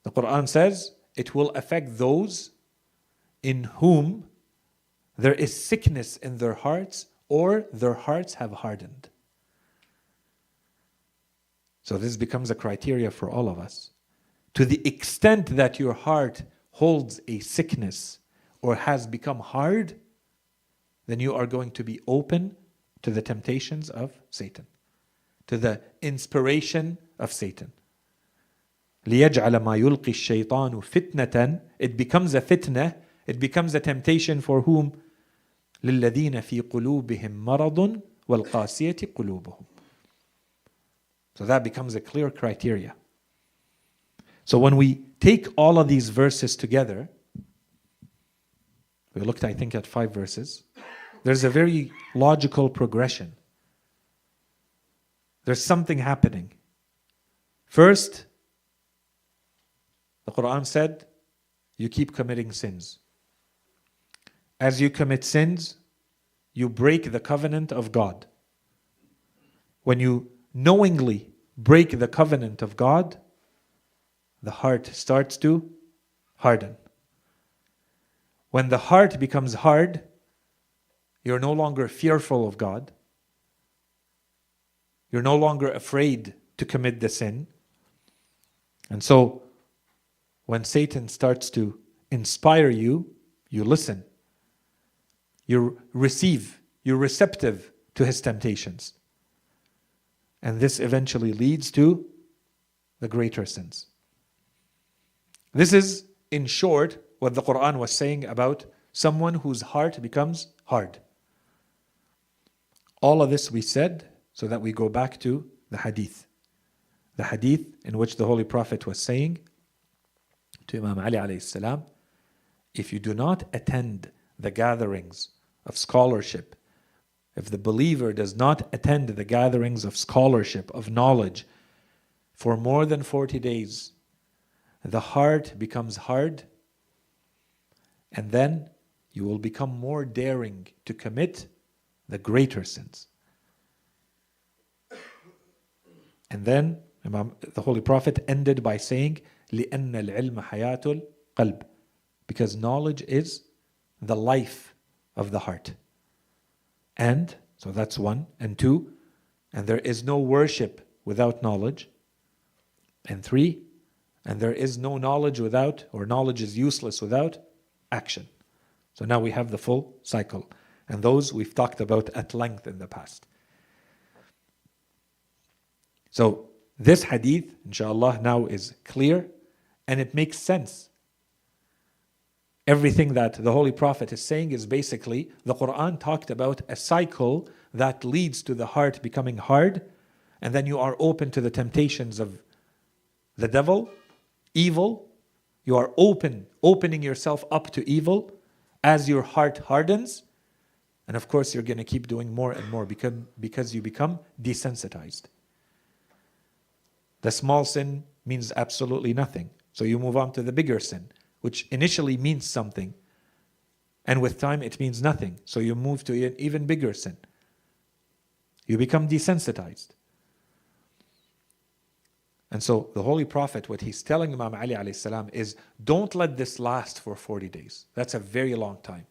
The Quran says it will affect those in whom there is sickness in their hearts or their hearts have hardened. So this becomes a criteria for all of us. To the extent that your heart holds a sickness or has become hard, then you are going to be open to the temptations of Satan, to the inspiration of Satan. لِيَجْعَلَ مَا يُلْقِي الشَّيْطَانُ فِتْنَةً. It becomes a fitnah, it becomes a temptation for whom? لِلَّذِينَ فِي قُلُوبِهِمْ مَرَضٌ وَالْقَاسِيَةِ قُلُوبُهُم. So that becomes a clear criteria. So when we take all of these verses together, we looked, I think, at 5 verses. There's a very logical progression. There's something happening. First, the Quran said, you keep committing sins. As you commit sins, you break the covenant of God. When you knowingly break the covenant of God, the heart starts to harden. When the heart becomes hard, you're no longer fearful of God. You're no longer afraid to commit the sin. And so, when Satan starts to inspire you, you listen. You receive. You're receptive to his temptations. And this eventually leads to the greater sins. This is, in short, what the Quran was saying about someone whose heart becomes hard. All of this we said so that we go back to the hadith. The hadith in which the Holy Prophet was saying to Imam Ali alayhi salam, if you do not attend the gatherings of scholarship if the believer does not attend the gatherings of scholarship, of knowledge, for more than 40 days, the heart becomes hard, and then you will become more daring to commit the greater sins. And then the Holy Prophet ended by saying, لِأَنَّ الْعِلْمَ حَيَاةُ الْقَلْبِ, because knowledge is the life of the heart. And, so that's one. And two, and there is no worship without knowledge. And three, and there is no knowledge without, or knowledge is useless without action. So now we have the full cycle. And those we've talked about at length in the past. So this hadith, inshallah, now is clear and it makes sense. Everything that the Holy Prophet is saying is basically, the Quran talked about a cycle that leads to the heart becoming hard, and then you are open to the temptations of the devil, evil. You are opening yourself up to evil as your heart hardens. And of course, you're going to keep doing more and more because you become desensitized. The small sin means absolutely nothing. So you move on to the bigger sin, which initially means something. And with time, it means nothing. So you move to an even bigger sin. You become desensitized. And so the Holy Prophet, what he's telling Imam Ali alayhi salam is, don't let this last for 40 days. That's a very long time.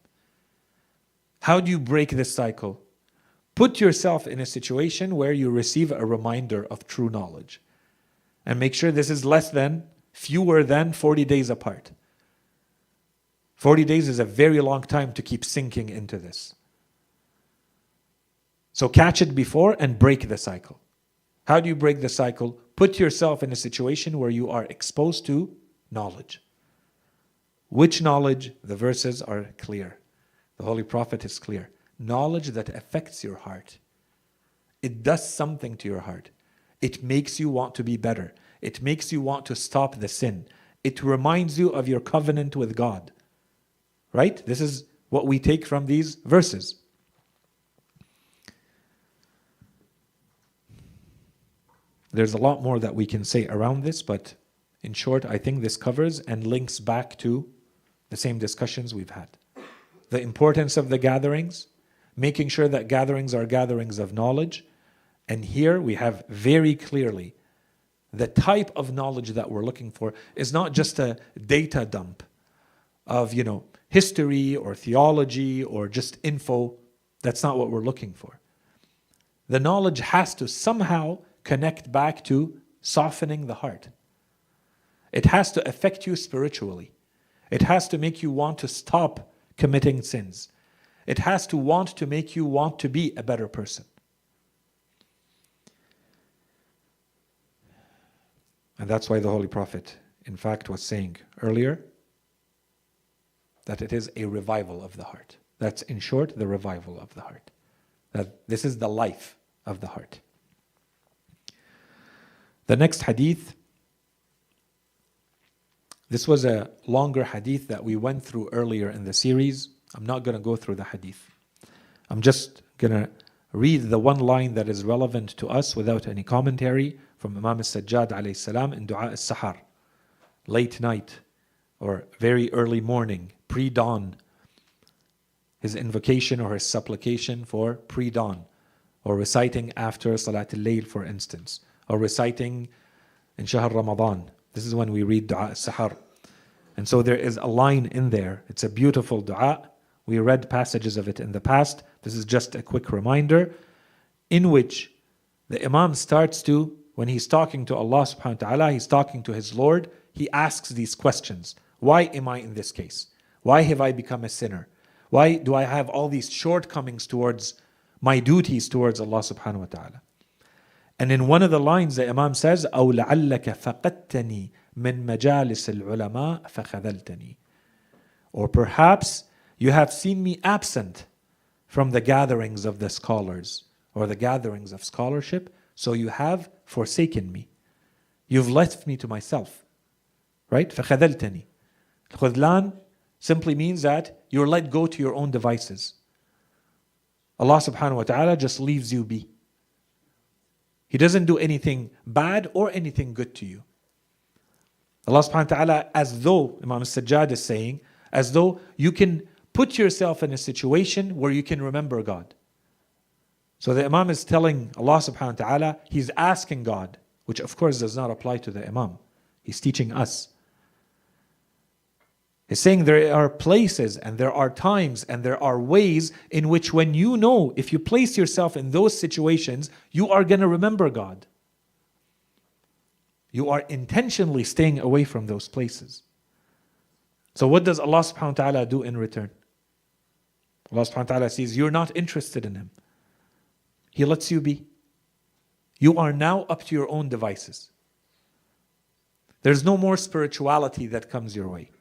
How do you break this cycle? Put yourself in a situation where you receive a reminder of true knowledge. And make sure this is fewer than 40 days apart. 40 days is a very long time to keep sinking into this. So catch it before and break the cycle. How do you break the cycle? Put yourself in a situation where you are exposed to knowledge. Which knowledge? The verses are clear. The Holy Prophet is clear. Knowledge that affects your heart. It does something to your heart. It makes you want to be better. It makes you want to stop the sin. It reminds you of your covenant with God. Right? This is what we take from these verses. There's a lot more that we can say around this, but in short, I think this covers and links back to the same discussions we've had. The importance of the gatherings, making sure that gatherings are gatherings of knowledge. And here we have very clearly the type of knowledge that we're looking for is not just a data dump of, history or theology or just info. That's not what we're looking for. The knowledge has to somehow connect back to softening the heart. It has to affect you spiritually. It has to make you want to stop committing sins. It has to make you want to be a better person. And that's why the Holy Prophet, in fact, was saying earlier that it is a revival of the heart. That's, in short, the revival of the heart. That this is the life of the heart. The next hadith, this was a longer hadith that we went through earlier in the series. I'm not going to go through the hadith. I'm just going to read the one line that is relevant to us without any commentary from Imam al-Sajjad alayhi salam in Dua al-Sahar. Late night or very early morning, pre-dawn. His invocation or his supplication for pre-dawn. Or reciting after Salat al-Layl, for instance. Or reciting in Shahr Ramadan. This is when we read Dua al-Sahar. And so there is a line in there. It's a beautiful dua. We read passages of it in the past. This is just a quick reminder in which the Imam starts to, when he's talking to Allah subhanahu wa ta'ala, he's talking to his Lord, he asks these questions. Why am I in this case? Why have I become a sinner? Why do I have all these shortcomings towards my duties towards Allah subhanahu wa ta'ala? And in one of the lines, the Imam says, أَوْ لَعَلَّكَ فَقَدْتَنِي مِنْ مَجَالِسِ الْعُلَمَاءِ فَخَذَلْتَنِي. Or perhaps you have seen me absent from the gatherings of the scholars or the gatherings of scholarship, so you have forsaken me. You've left me to myself. Right? فَخَذَلْتَنِي. Khudlan simply means that you're let go to your own devices. Allah subhanahu wa ta'ala just leaves you be. He doesn't do anything bad or anything good to you. Allah subhanahu wa ta'ala, as though, Imam al-Sajjad is saying, as though you can put yourself in a situation where you can remember God. So the Imam is telling Allah subhanahu wa ta'ala, he's asking God, which of course does not apply to the Imam. He's teaching us. He's saying there are places and there are times and there are ways in which when you know, if you place yourself in those situations, you are going to remember God. You are intentionally staying away from those places. So what does Allah subhanahu wa ta'ala do in return? Allah subhanahu wa ta'ala sees you're not interested in Him. He lets you be. You are now up to your own devices. There's no more spirituality that comes your way.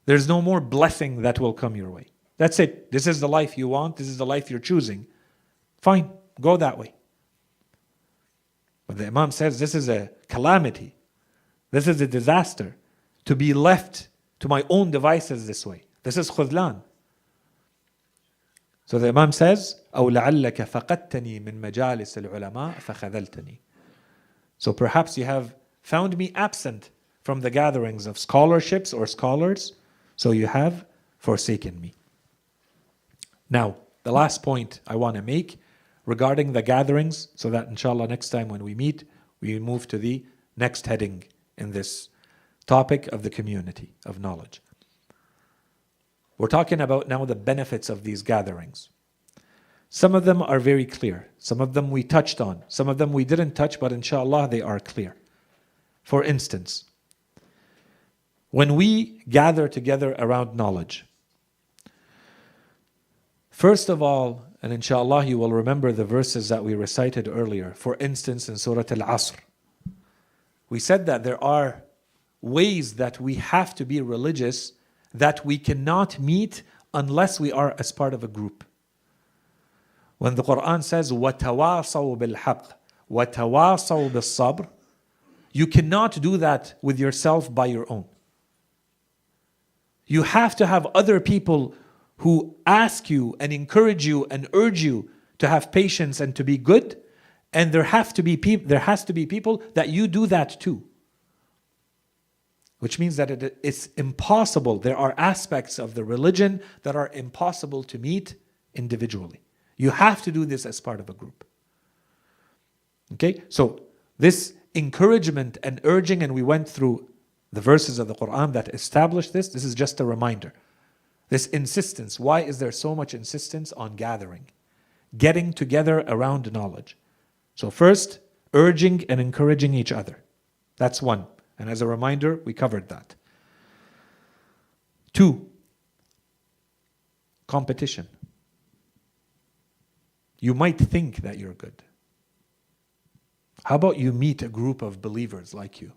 There's no more blessing that will come your way. That's it. This is the life you want. This is the life you're choosing. Fine, go that way. But the Imam says this is a calamity. This is a disaster. To be left to my own devices this way. This is khudlan. So the Imam says, أو لعلك فقدتني من مجالس العلماء فخذلتني. So perhaps you have found me absent from the gatherings of scholarships or scholars, so you have forsaken me. Now, the last point I want to make regarding the gatherings, so that inshallah next time when we meet, we move to the next heading in this topic of the community of knowledge. We're talking about now the benefits of these gatherings. Some of them are very clear. Some of them we touched on. Some of them we didn't touch, but inshallah they are clear. For instance, when we gather together around knowledge, first of all, and inshallah you will remember the verses that we recited earlier. For instance, in Surah Al-Asr, we said that there are ways that we have to be religious that we cannot meet unless we are as part of a group. When the Quran says, وَتَوَاصَوْا بِالْحَقِّ وَتَوَاصَوْا بِالصَّبْرِ, you cannot do that with yourself by your own. You have to have other people who ask you and encourage you and urge you to have patience and to be good. And there has to be people that you do that too. Which means that it's impossible. There are aspects of the religion that are impossible to meet individually. You have to do this as part of a group. Okay? So this encouragement and urging, and we went through the verses of the Quran that establish this. This is just a reminder. This insistence. Why is there so much insistence on gathering? Getting together around knowledge. So first, urging and encouraging each other. That's one. And as a reminder, we covered that. 2, competition. You might think that you're good. How about you meet a group of believers like you?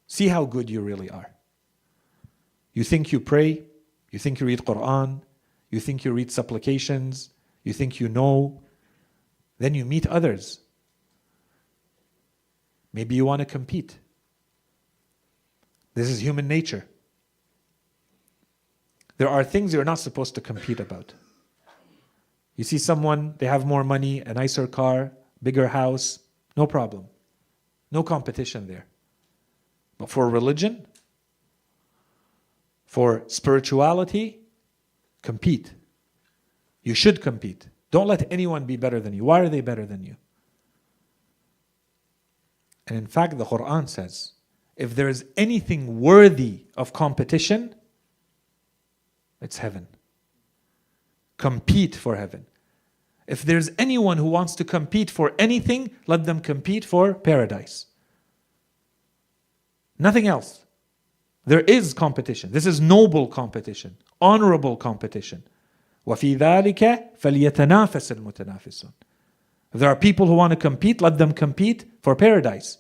See how good you really are. You think you pray, you think you read Quran, you think you read supplications, you think you know. Then you meet others. Maybe you want to compete. This is human nature. There are things you're not supposed to compete about. You see someone, they have more money, a nicer car, bigger house, no problem. No competition there. But for religion, for spirituality, compete. You should compete. Don't let anyone be better than you. Why are they better than you? And in fact, the Quran says, if there is anything worthy of competition, it's heaven. Compete for heaven. If there's anyone who wants to compete for anything, let them compete for paradise. Nothing else. There is competition. This is noble competition, honorable competition. وَفِي ذَلِكَ فَلْيَتَنَافَسِ الْمُتَنَافِسُونَ. If there are people who want to compete, let them compete for paradise.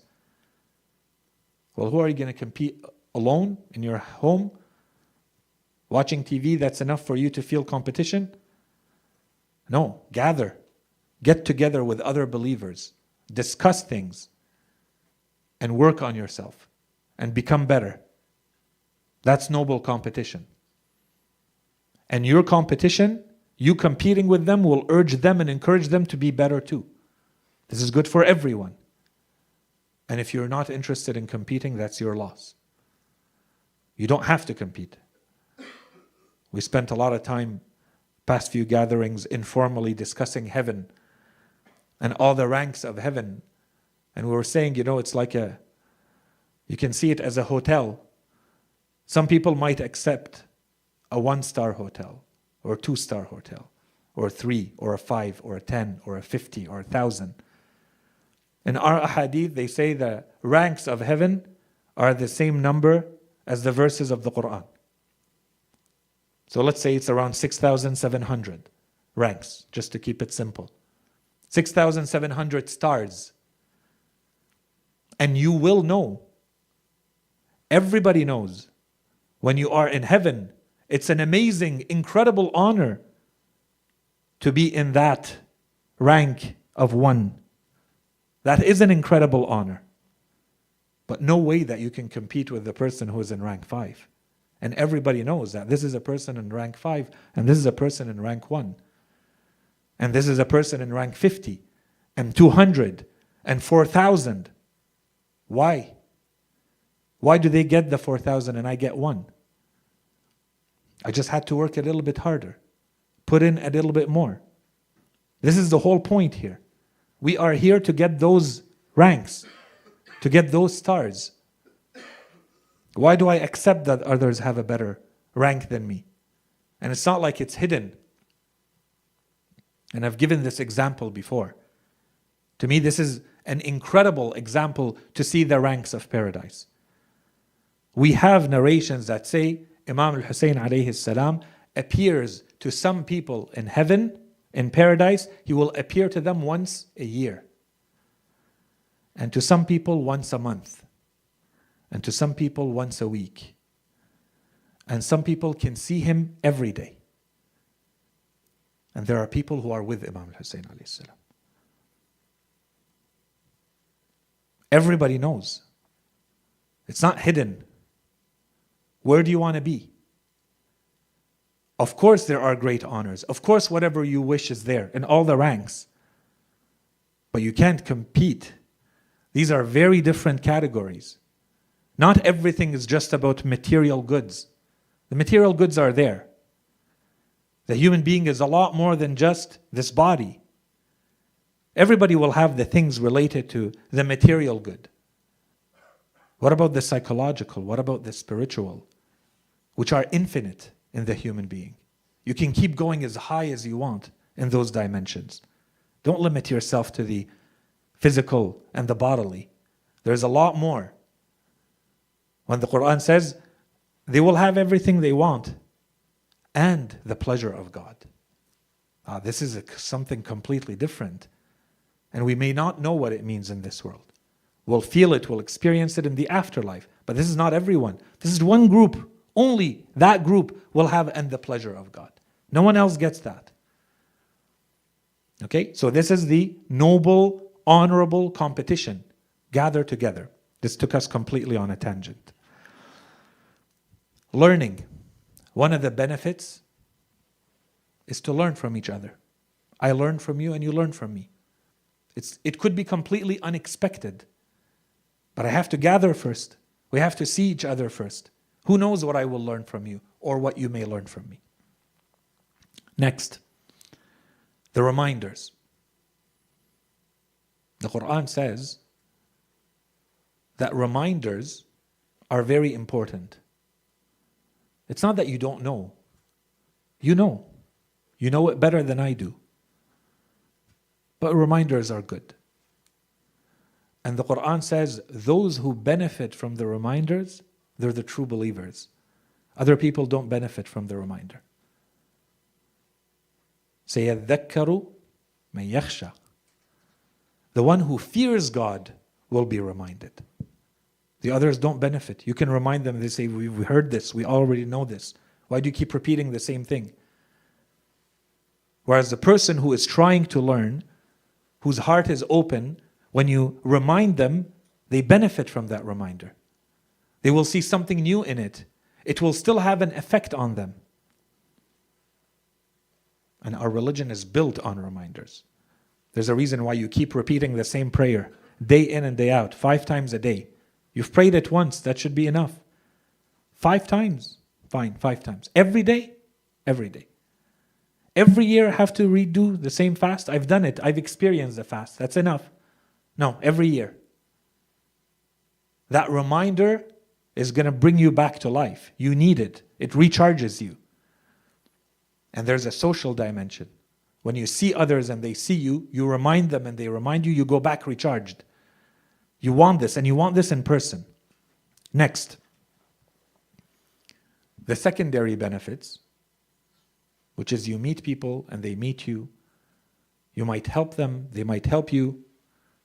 Well, who are you going to compete alone in your home? Watching TV, that's enough for you to feel competition? No, gather. Get together with other believers. Discuss things. And work on yourself. And become better. That's noble competition. And your competition You competing with them will urge them and encourage them to be better too. This is good for everyone. And if you're not interested in competing, that's your loss. You don't have to compete. We spent a lot of time, past few gatherings, informally discussing heaven and all the ranks of heaven. And we were saying, it's like you can see it as a hotel. Some people might accept a 1-star hotel, or a 2-star hotel, or a 3, or a 5, or a 10, or a 50, or 1,000. In our ahadith, they say the ranks of heaven are the same number as the verses of the Quran. So let's say it's around 6,700 ranks, just to keep it simple. 6,700 stars. And you will know, everybody knows, when you are in heaven, it's an amazing, incredible honor to be in that rank of 1. That is an incredible honor. But no way that you can compete with the person who is in rank 5. And everybody knows that this is a person in rank 5, and this is a person in rank 1. And this is a person in rank 50, and 200, and 4,000. Why? Why do they get the 4,000 and I get 1? I just had to work a little bit harder. Put in a little bit more. This is the whole point here. We are here to get those ranks, to get those stars. Why do I accept that others have a better rank than me? And it's not like it's hidden. And I've given this example before. To me, this is an incredible example to see the ranks of paradise. We have narrations that say Imam al-Hussein alayhi salam appears to some people in heaven, in paradise. He will appear to them once a year. And to some people once a month. And to some people once a week. And some people can see him every day. And there are people who are with Imam al-Hussein alayhi salam. Everybody knows. It's not hidden. Where do you want to be? Of course there are great honors. Of course whatever you wish is there in all the ranks. But you can't compete. These are very different categories. Not everything is just about material goods. The material goods are there. The human being is a lot more than just this body. Everybody will have the things related to the material good. What about the psychological? What about the spiritual? Which are infinite in the human being. You can keep going as high as you want in those dimensions. Don't limit yourself to the physical and the bodily. There's a lot more. When the Quran says, they will have everything they want and the pleasure of God. This is something completely different. And we may not know what it means in this world. We'll feel it, we'll experience it in the afterlife. But this is not everyone. This is one group. Only that group will have and the pleasure of God. No one else gets that. Okay, so this is the noble, honorable competition. Gather together. This took us completely on a tangent. Learning. One of the benefits is to learn from each other. I learn from you and you learn from me. It could be completely unexpected. But I have to gather first. We have to see each other first. Who knows what I will learn from you or what you may learn from me. Next, the reminders. The Quran says that reminders are very important. It's not that you don't know. You know. You know it better than I do. But reminders are good. And the Quran says those who benefit from the reminders, they're the true believers. Other people don't benefit from the reminder. سَيَذَّكَّرُ مَنْ يَخْشَى. The one who fears God will be reminded. The others don't benefit. You can remind them, they say, we've heard this, we already know this. Why do you keep repeating the same thing? Whereas the person who is trying to learn, whose heart is open, when you remind them, they benefit from that reminder. They will see something new in it. It will still have an effect on them. And our religion is built on reminders. There's a reason why you keep repeating the same prayer day in and day out, 5 times a day. You've prayed it once, that should be enough. 5 times, fine, 5 times. Every day, every day. Every year I have to redo the same fast. I've done it, I've experienced the fast, that's enough. No, every year. That reminder is going to bring you back to life. You need it. It recharges you. And there's a social dimension. When you see others and they see you, you remind them and they remind you, you go back recharged. You want this, and you want this in person. Next, the secondary benefits, which is you meet people and they meet you. You might help them, they might help you.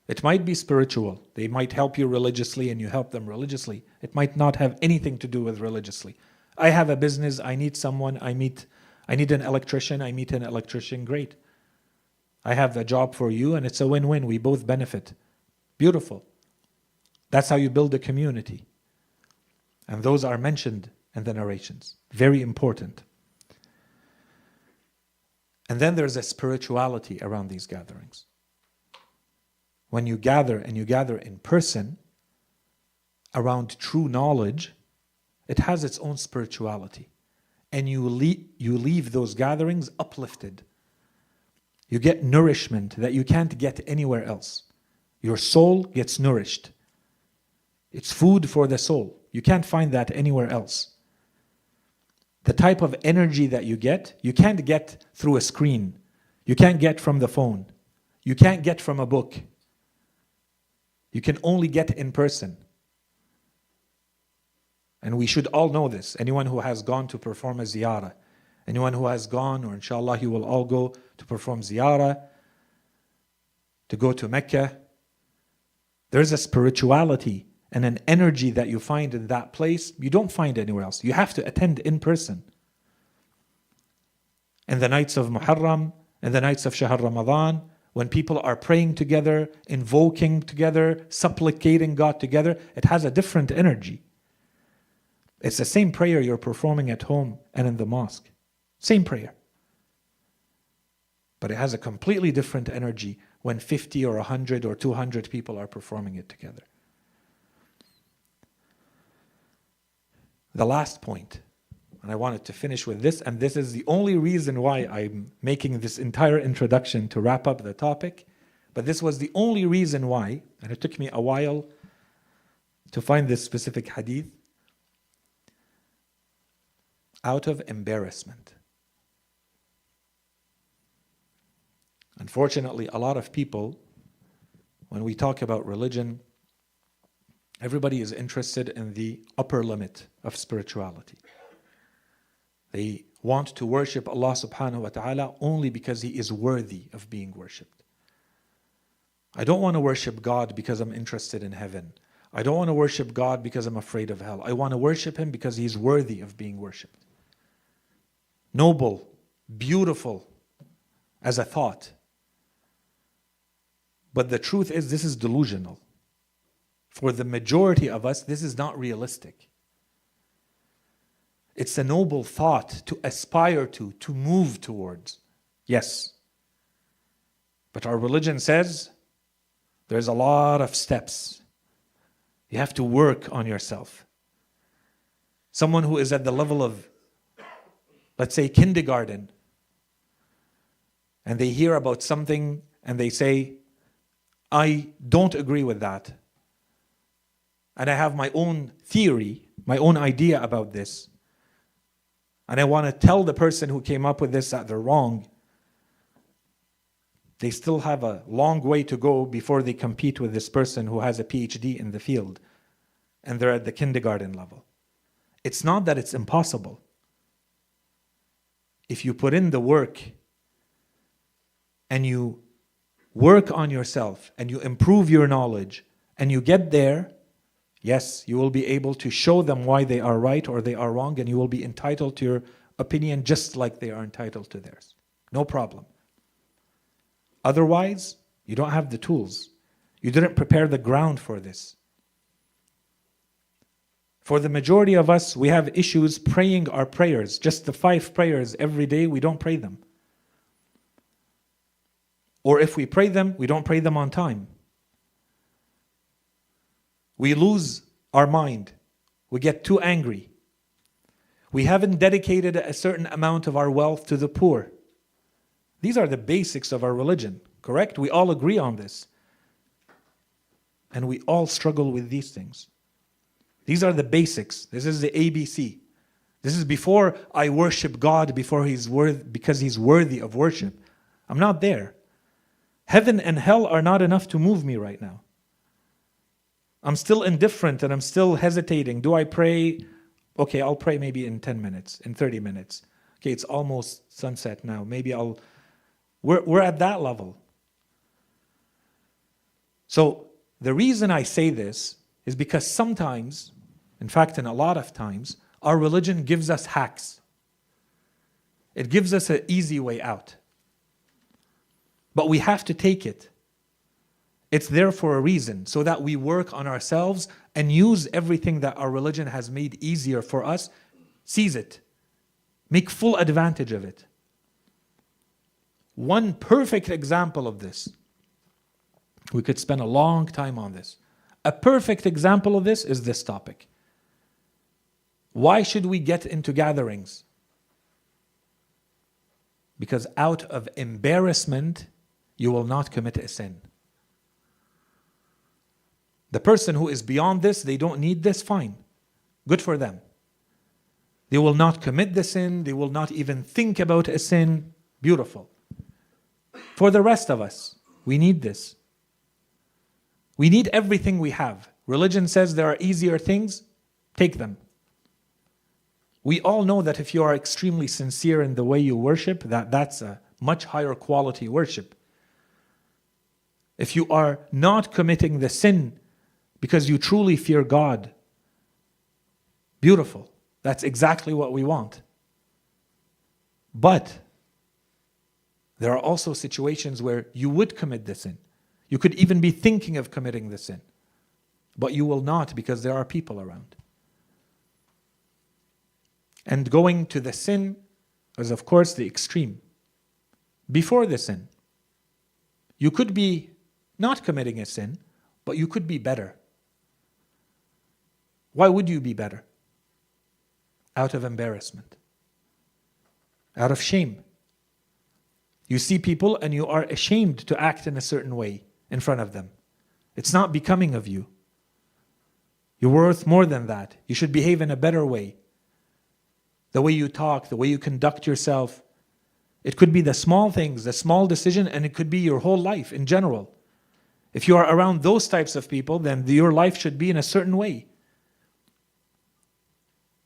It might be spiritual. They might help you religiously and you help them religiously. It might not have anything to do with religiously. I have a business, I need someone, I need an electrician, I meet an electrician, great. I have a job for you and it's a win-win, we both benefit. Beautiful. That's how you build a community. And those are mentioned in the narrations. Very important. And then there's a spirituality around these gatherings. When you gather and you gather in person around true knowledge, it has its own spirituality. And you leave those gatherings uplifted. You get nourishment that you can't get anywhere else. Your soul gets nourished. It's food for the soul. You can't find that anywhere else. The type of energy that you can't get through a screen. You can't get from the phone. You can't get from a book. You can only get in person. And we should all know this. Anyone who has gone to perform a ziyarah, anyone who has gone, or inshallah you will all go to perform ziyarah, to go to Mecca, there's a spirituality and an energy that you find in that place you don't find anywhere else. You have to attend in person. In the nights of Muharram, in the nights of Shahr Ramadan, when people are praying together, invoking together, supplicating God together, it has a different energy. It's the same prayer you're performing at home and in the mosque. Same prayer. But it has a completely different energy when 50 or 100 or 200 people are performing it together. The last point, and I wanted to finish with this, and this is the only reason why I'm making this entire introduction to wrap up the topic, but this was the only reason why, and it took me a while to find this specific hadith, out of embarrassment. Unfortunately, a lot of people, when we talk about religion, everybody is interested in the upper limit of spirituality. They want to worship Allah subhanahu wa ta'ala only because He is worthy of being worshipped. I don't want to worship God because I'm interested in heaven. I don't want to worship God because I'm afraid of hell. I want to worship Him because He's worthy of being worshipped. Noble, beautiful as a thought. But the truth is, this is delusional. For the majority of us, this is not realistic. It's a noble thought to aspire to move towards. Yes. But our religion says there's a lot of steps. You have to work on yourself. Someone who is at the level of, let's say, kindergarten, and they hear about something and they say, I don't agree with that. And I have my own theory, my own idea about this. And I want to tell the person who came up with this that they're wrong. They still have a long way to go before they compete with this person who has a PhD in the field. And they're at the kindergarten level. It's not that it's impossible. If you put in the work and you work on yourself and you improve your knowledge and you get there, yes, you will be able to show them why they are right or they are wrong, and you will be entitled to your opinion just like they are entitled to theirs. No problem. Otherwise, you don't have the tools. You didn't prepare the ground for this. For the majority of us, we have issues praying our prayers. Just the 5 prayers every day, we don't pray them. Or if we pray them, we don't pray them on time. We lose our mind. We get too angry. We haven't dedicated a certain amount of our wealth to the poor. These are the basics of our religion, correct? We all agree on this. And we all struggle with these things. These are the basics. This is the ABC. This is before I worship God because He's worthy of worship. I'm not there. Heaven and hell are not enough to move me right now. I'm still indifferent and I'm still hesitating. Do I pray? Okay, I'll pray maybe in 10 minutes, in 30 minutes. Okay, it's almost sunset now. Maybe we're at that level. So the reason I say this is because sometimes, in fact, in a lot of times, our religion gives us hacks. It gives us an easy way out. But we have to take it. It's there for a reason, so that we work on ourselves and use everything that our religion has made easier for us, seize it, make full advantage of it. One perfect example of this, we could spend a long time on this. A perfect example of this is this topic. Why should we get into gatherings? Because out of embarrassment, you will not commit a sin. The person who is beyond this, they don't need this, fine. Good for them. They will not commit the sin, they will not even think about a sin. Beautiful. For the rest of us, we need this. We need everything we have. Religion says there are easier things, take them. We all know that if you are extremely sincere in the way you worship, that's a much higher quality worship. If you are not committing the sin because you truly fear God, beautiful. That's exactly what we want. But there are also situations where you would commit the sin. You could even be thinking of committing the sin, but you will not because there are people around. And going to the sin is, of course, the extreme. Before the sin, you could be not committing a sin, but you could be better. Why would you be better? Out of embarrassment, out of shame. You see people and you are ashamed to act in a certain way in front of them. It's not becoming of you. You're worth more than that. You should behave in a better way. The way you talk, the way you conduct yourself. It could be the small things, the small decision, and it could be your whole life in general. If you are around those types of people, then your life should be in a certain way.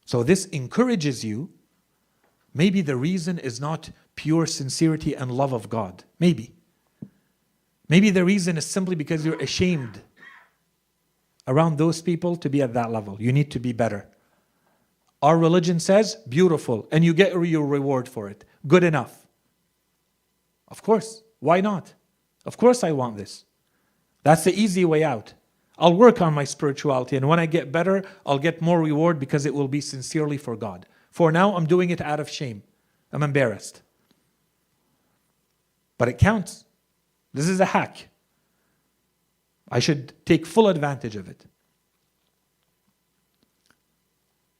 So this encourages you. Maybe the reason is not pure sincerity and love of God. Maybe. Maybe the reason is simply because you're ashamed around those people to be at that level. You need to be better. Our religion says, beautiful, and you get your reward for it. Good enough. Of course. Why not? Of course I want this. That's the easy way out. I'll work on my spirituality, and when I get better, I'll get more reward because it will be sincerely for God. For now, I'm doing it out of shame. I'm embarrassed. But it counts. This is a hack. I should take full advantage of it.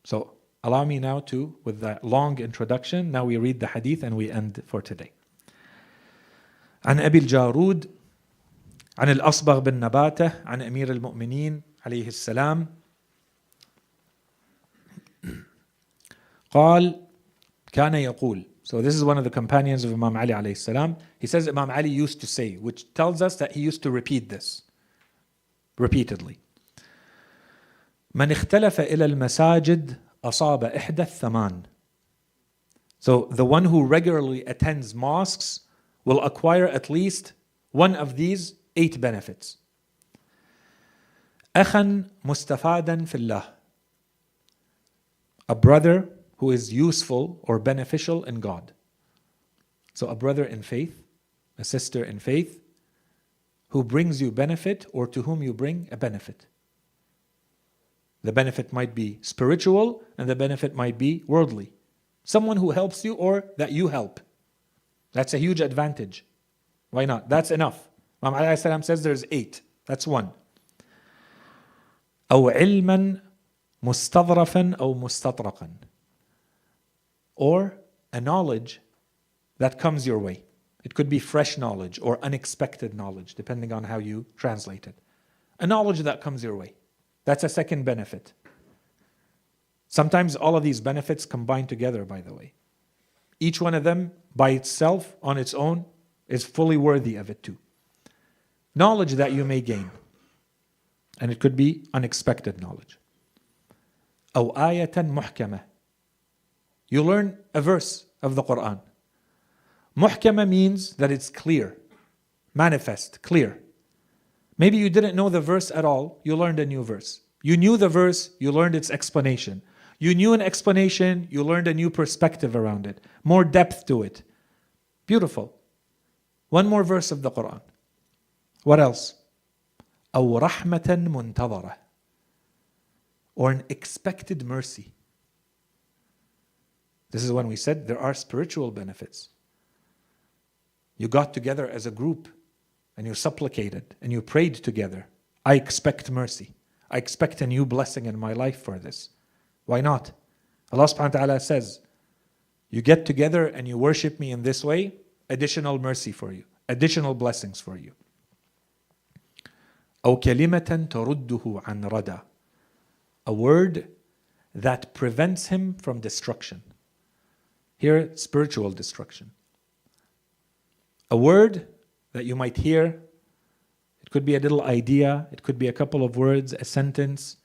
So, allow me now to, with that long introduction, now we read the hadith and we end for today. عن أبي الجارود عن الأصبغ بن نباتة عن أمير المؤمنين عليه السلام قال كان يقول. So this is one of the companions of Imam Ali alayhi salam. He says Imam Ali used to say, which tells us that he used to repeat this repeatedly. من اختلف إلى المساجد أصاب إحدى الثمان. So the one who regularly attends mosques will acquire at least one of these 8 benefits. أخا مستفادا في الله. A brother who is useful or beneficial in God. So a brother in faith, a sister in faith, who brings you benefit or to whom you bring a benefit. The benefit might be spiritual and the benefit might be worldly. Someone who helps you or that you help. That's a huge advantage. Why not? That's enough. Imam Ali says there's 8. That's one. أو علما مستظرفا أو مستطرقا. Or a knowledge that comes your way. It could be fresh knowledge or unexpected knowledge, depending on how you translate it. A knowledge that comes your way. That's a second benefit. Sometimes all of these benefits combine together, by the way. Each one of them by itself, on its own, is fully worthy of it too. Knowledge that you may gain. And it could be unexpected knowledge. أو آية محكمة. You learn a verse of the Quran. Muhkama means that it's clear, manifest, clear. Maybe you didn't know the verse at all, you learned a new verse. You knew the verse, you learned its explanation. You knew an explanation, you learned a new perspective around it, more depth to it. Beautiful. One more verse of the Quran. What else? أو رحمة منتظرة. Or an expected mercy. This is when we said there are spiritual benefits. You got together as a group and you supplicated and you prayed together. I expect mercy. I expect a new blessing in my life for this. Why not? Allah subhanahu wa ta'ala says, you get together and you worship me in this way, additional mercy for you, additional blessings for you. أو كلمة ترده عن ردى. A word that prevents him from destruction. Here, spiritual destruction. A word that you might hear, it could be a little idea, it could be a couple of words, a sentence,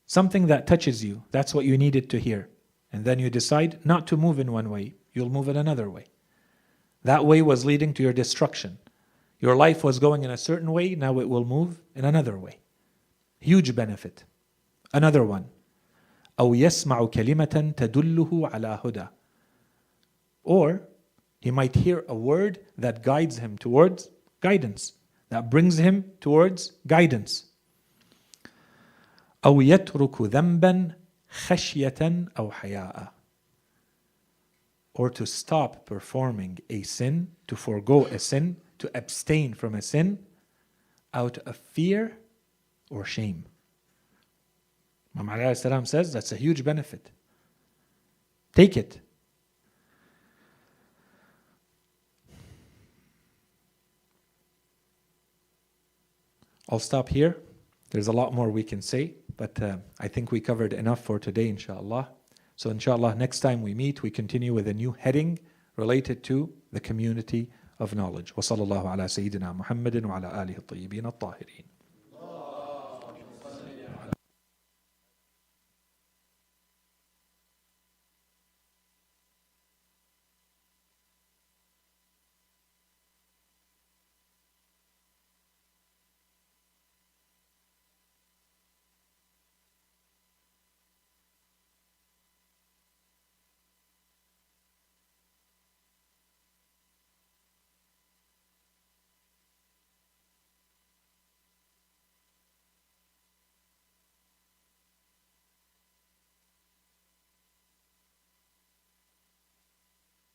something that touches you. That's what you needed to hear. And then you decide not to move in one way, you'll move in another way. That way was leading to your destruction. Your life was going in a certain way, now it will move in another way. Huge benefit. Another one. أو يسمع كلمة تدله على هدى. Or he might hear a word that guides him towards guidance, that brings him towards guidance. أو يترك ذنبا خشية أو حياء. Or to stop performing a sin, to forego a sin, to abstain from a sin out of fear or shame. Imam Ali says that's a huge benefit. Take it. I'll stop here. There's a lot more we can say, but I think we covered enough for today, inshallah. So inshallah, next time we meet, we continue with a new heading related to the community of knowledge. وصلى الله على سيدنا محمد وعلى آله الطيبين الطاهرين.